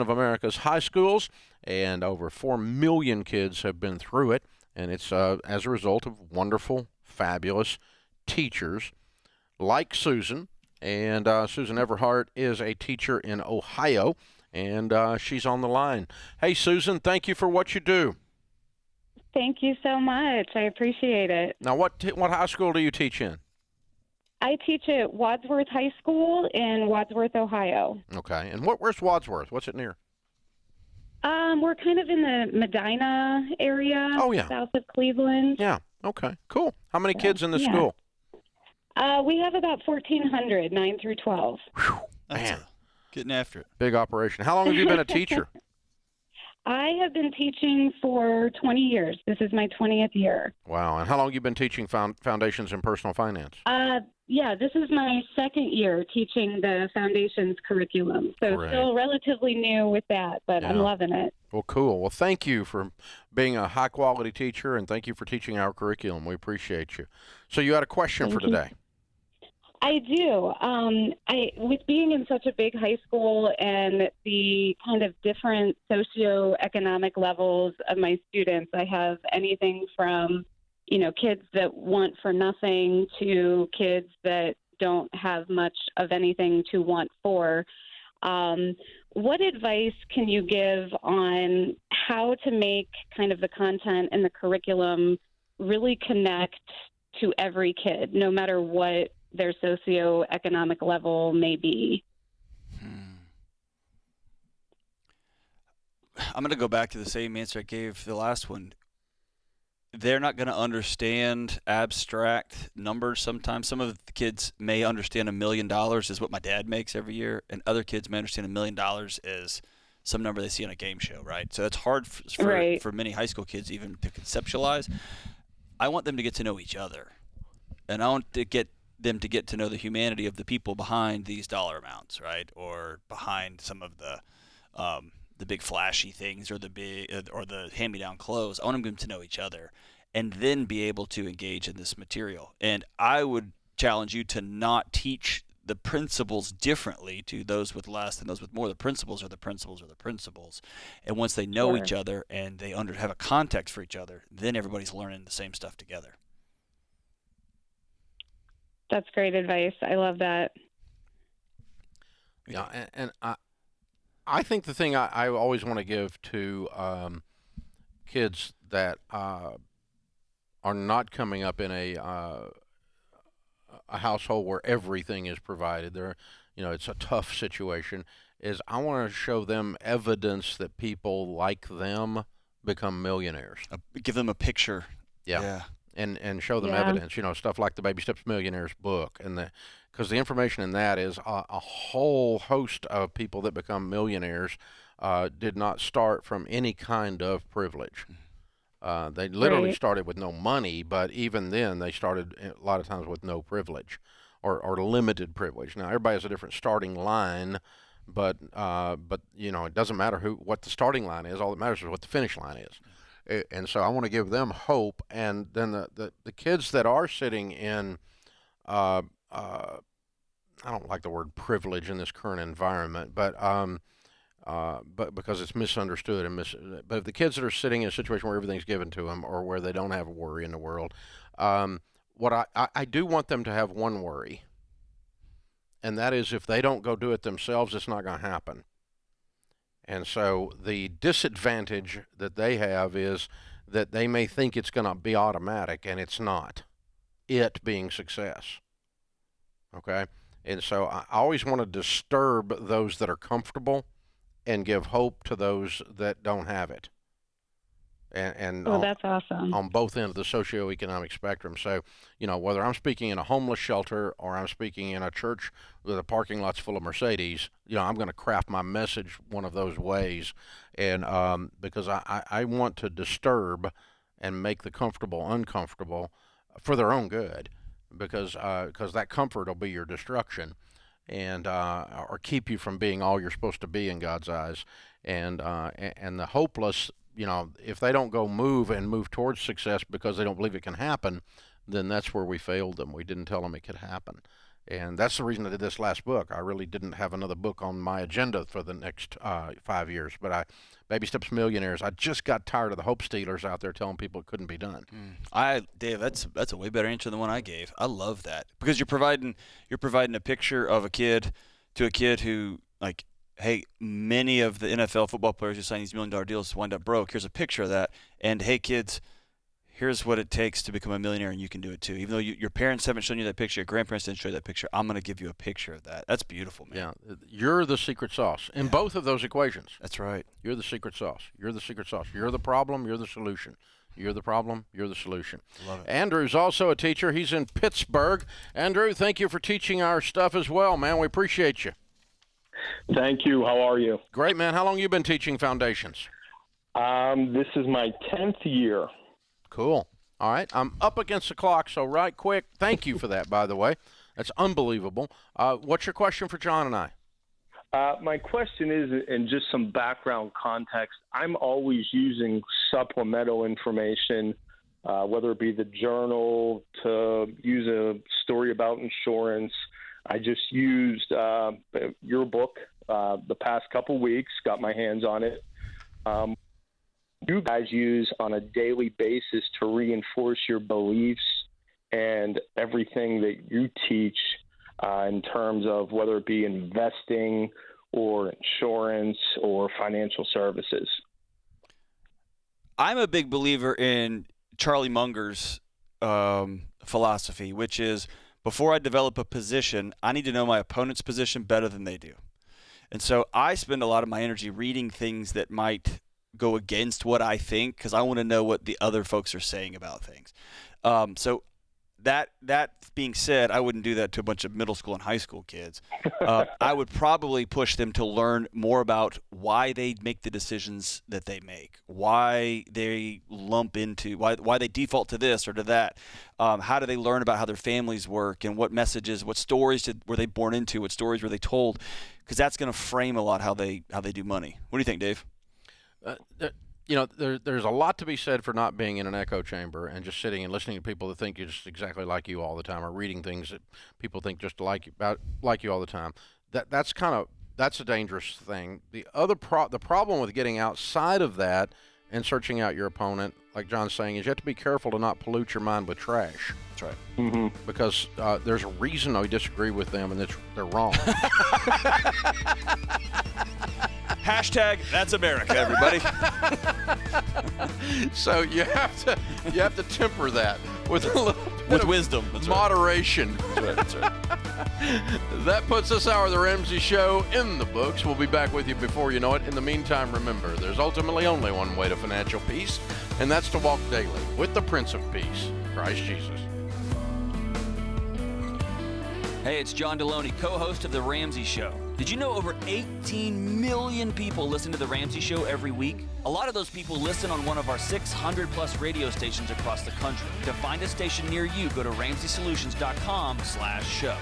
of America's high schools, and over 4 million kids have been through it. And it's as a result of wonderful, fabulous teachers like Susan. And Susan Everhart is a teacher in Ohio, and she's on the line. Hey, Susan, thank you for what you do. Thank you so much. I appreciate it. Now, what high school do you teach in? I teach at Wadsworth High School in Wadsworth, Ohio. Okay. And where's Wadsworth? What's it near? We're kind of in the Medina area, south of Cleveland. Yeah. Okay. Cool. How many kids in the yeah. school? We have about 1,400, 9 through 12. Man, getting after it. Big operation. How long have you been a teacher? I have been teaching for 20 years. This is my 20th year. Wow. And how long have you been teaching foundations in personal finance? Yeah, this is my second year teaching the foundations curriculum. So Great. still relatively new with that, but I'm loving it. Well, cool. Well, thank you for being a high-quality teacher, and thank you for teaching our curriculum. We appreciate you. So you had a question for today. I do. With being in such a big high school and the kind of different socioeconomic levels of my students, I have anything from, kids that want for nothing to kids that don't have much of anything to want for. What advice can you give on how to make kind of the content and the curriculum really connect to every kid, no matter what their socioeconomic level may be? I'm going to go back to the same answer I gave the last one. They're not going to understand abstract numbers sometimes. Some of the kids may understand $1 million is what my dad makes every year, and other kids may understand $1 million as some number they see on a game show, right? So it's hard for many high school kids even to conceptualize. I want them to get to know each other, and I want to get them to get to know the humanity of the people behind these dollar amounts, right? Or behind some of the big flashy things or the hand-me-down clothes. I want them to know each other and then be able to engage in this material. And I would challenge you to not teach the principles differently to those with less and those with more. The principles are the principles are the principles. And once they know each other and they have a context for each other, then everybody's learning the same stuff together. That's great advice. I love that. Yeah, and I think the thing I always want to give to kids that are not coming up in a household where everything is provided, it's a tough situation, is I want to show them evidence that people like them become millionaires. Give them a picture. Yeah. And show them evidence, stuff like the Baby Steps Millionaires book, and because the information in that is a whole host of people that become millionaires did not start from any kind of privilege. They literally started with no money, but even then they started a lot of times with no privilege or limited privilege. Now everybody has a different starting line, but it doesn't matter what the starting line is. All that matters is what the finish line is. And so I want to give them hope, and then the kids that are sitting in, I don't like the word privilege in this current environment, but because it's misunderstood but the kids that are sitting in a situation where everything's given to them or where they don't have a worry in the world, what I do want them to have one worry, and that is if they don't go do it themselves, it's not going to happen. And so the disadvantage that they have is that they may think it's going to be automatic, and it's not. It being success. Okay? And so I always want to disturb those that are comfortable and give hope to those that don't have it. And that's awesome. On both ends of the socioeconomic spectrum. So, whether I'm speaking in a homeless shelter or I'm speaking in a church with a parking lot's full of Mercedes, I'm going to craft my message one of those ways. And because I want to disturb and make the comfortable uncomfortable for their own good, because that comfort will be your destruction, and or keep you from being all you're supposed to be in God's eyes. And the hopeless if they don't go move towards success because they don't believe it can happen, then that's where we failed them. We didn't tell them it could happen. And that's the reason I did this last book. I really didn't have another book on my agenda for the next 5 years. But Baby Steps Millionaires, I just got tired of the hope stealers out there telling people it couldn't be done. Dave, that's a way better answer than one I gave. I love that because you're providing a picture of a kid to a kid who, like, hey, many of the NFL football players who sign these $1 million deals wind up broke. Here's a picture of that. And hey, kids, here's what it takes to become a millionaire, and you can do it too. Even though your parents haven't shown you that picture, your grandparents didn't show you that picture, I'm going to give you a picture of that. That's beautiful, man. Yeah, you're the secret sauce in both of those equations. That's right. You're the secret sauce. You're the secret sauce. You're the problem. You're the solution. You're the problem. You're the solution. Love it. Andrew's also a teacher. He's in Pittsburgh. Andrew, thank you for teaching our stuff as well, man. We appreciate you. Thank you. How are you? Great, man. How long you been teaching foundations? This is my 10th year. Cool. All right. I'm up against the clock, so right quick. Thank you for that, by the way. That's unbelievable. What's your question for John and I? My question is, in just some background context, I'm always using supplemental information, whether it be the journal, to use a story about insurance. I just used your book the past couple weeks, got my hands on it. You guys use on a daily basis to reinforce your beliefs and everything that you teach in terms of whether it be investing or insurance or financial services. I'm a big believer in Charlie Munger's philosophy, which is before I develop a position, I need to know my opponent's position better than they do. And so I spend a lot of my energy reading things that might go against what I think because I want to know what the other folks are saying about things. So that being said, I wouldn't do that to a bunch of middle school and high school kids. I would probably push them to learn more about why they make the decisions that they make, why they why they default to this or to that. How do they learn about how their families work and what messages, what stories were they born into, what stories were they told? Because that's going to frame a lot how they do money. What do you think, Dave? There's a lot to be said for not being in an echo chamber and just sitting and listening to people that think you're just exactly like you all the time, or reading things that people think just like you all the time. That's a dangerous thing. The problem with getting outside of that and searching out your opponent, like John's saying, is you have to be careful to not pollute your mind with trash. That's right. Mm-hmm. Because there's a reason I disagree with them, and they're wrong. Hashtag that's America, everybody. So you have to temper that with a little bit with of wisdom. That's moderation. Right. That's right. That puts this hour of the Ramsey Show in the books. We'll be back with you before you know it. In the meantime, remember, there's ultimately only one way to financial peace, and that's to walk daily with the Prince of Peace, Christ Jesus. Hey, it's John Deloney, co-host of The Ramsey Show. Did you know over 18 million people listen to The Ramsey Show every week? A lot of those people listen on one of our 600-plus radio stations across the country. To find a station near you, go to RamseySolutions.com/show.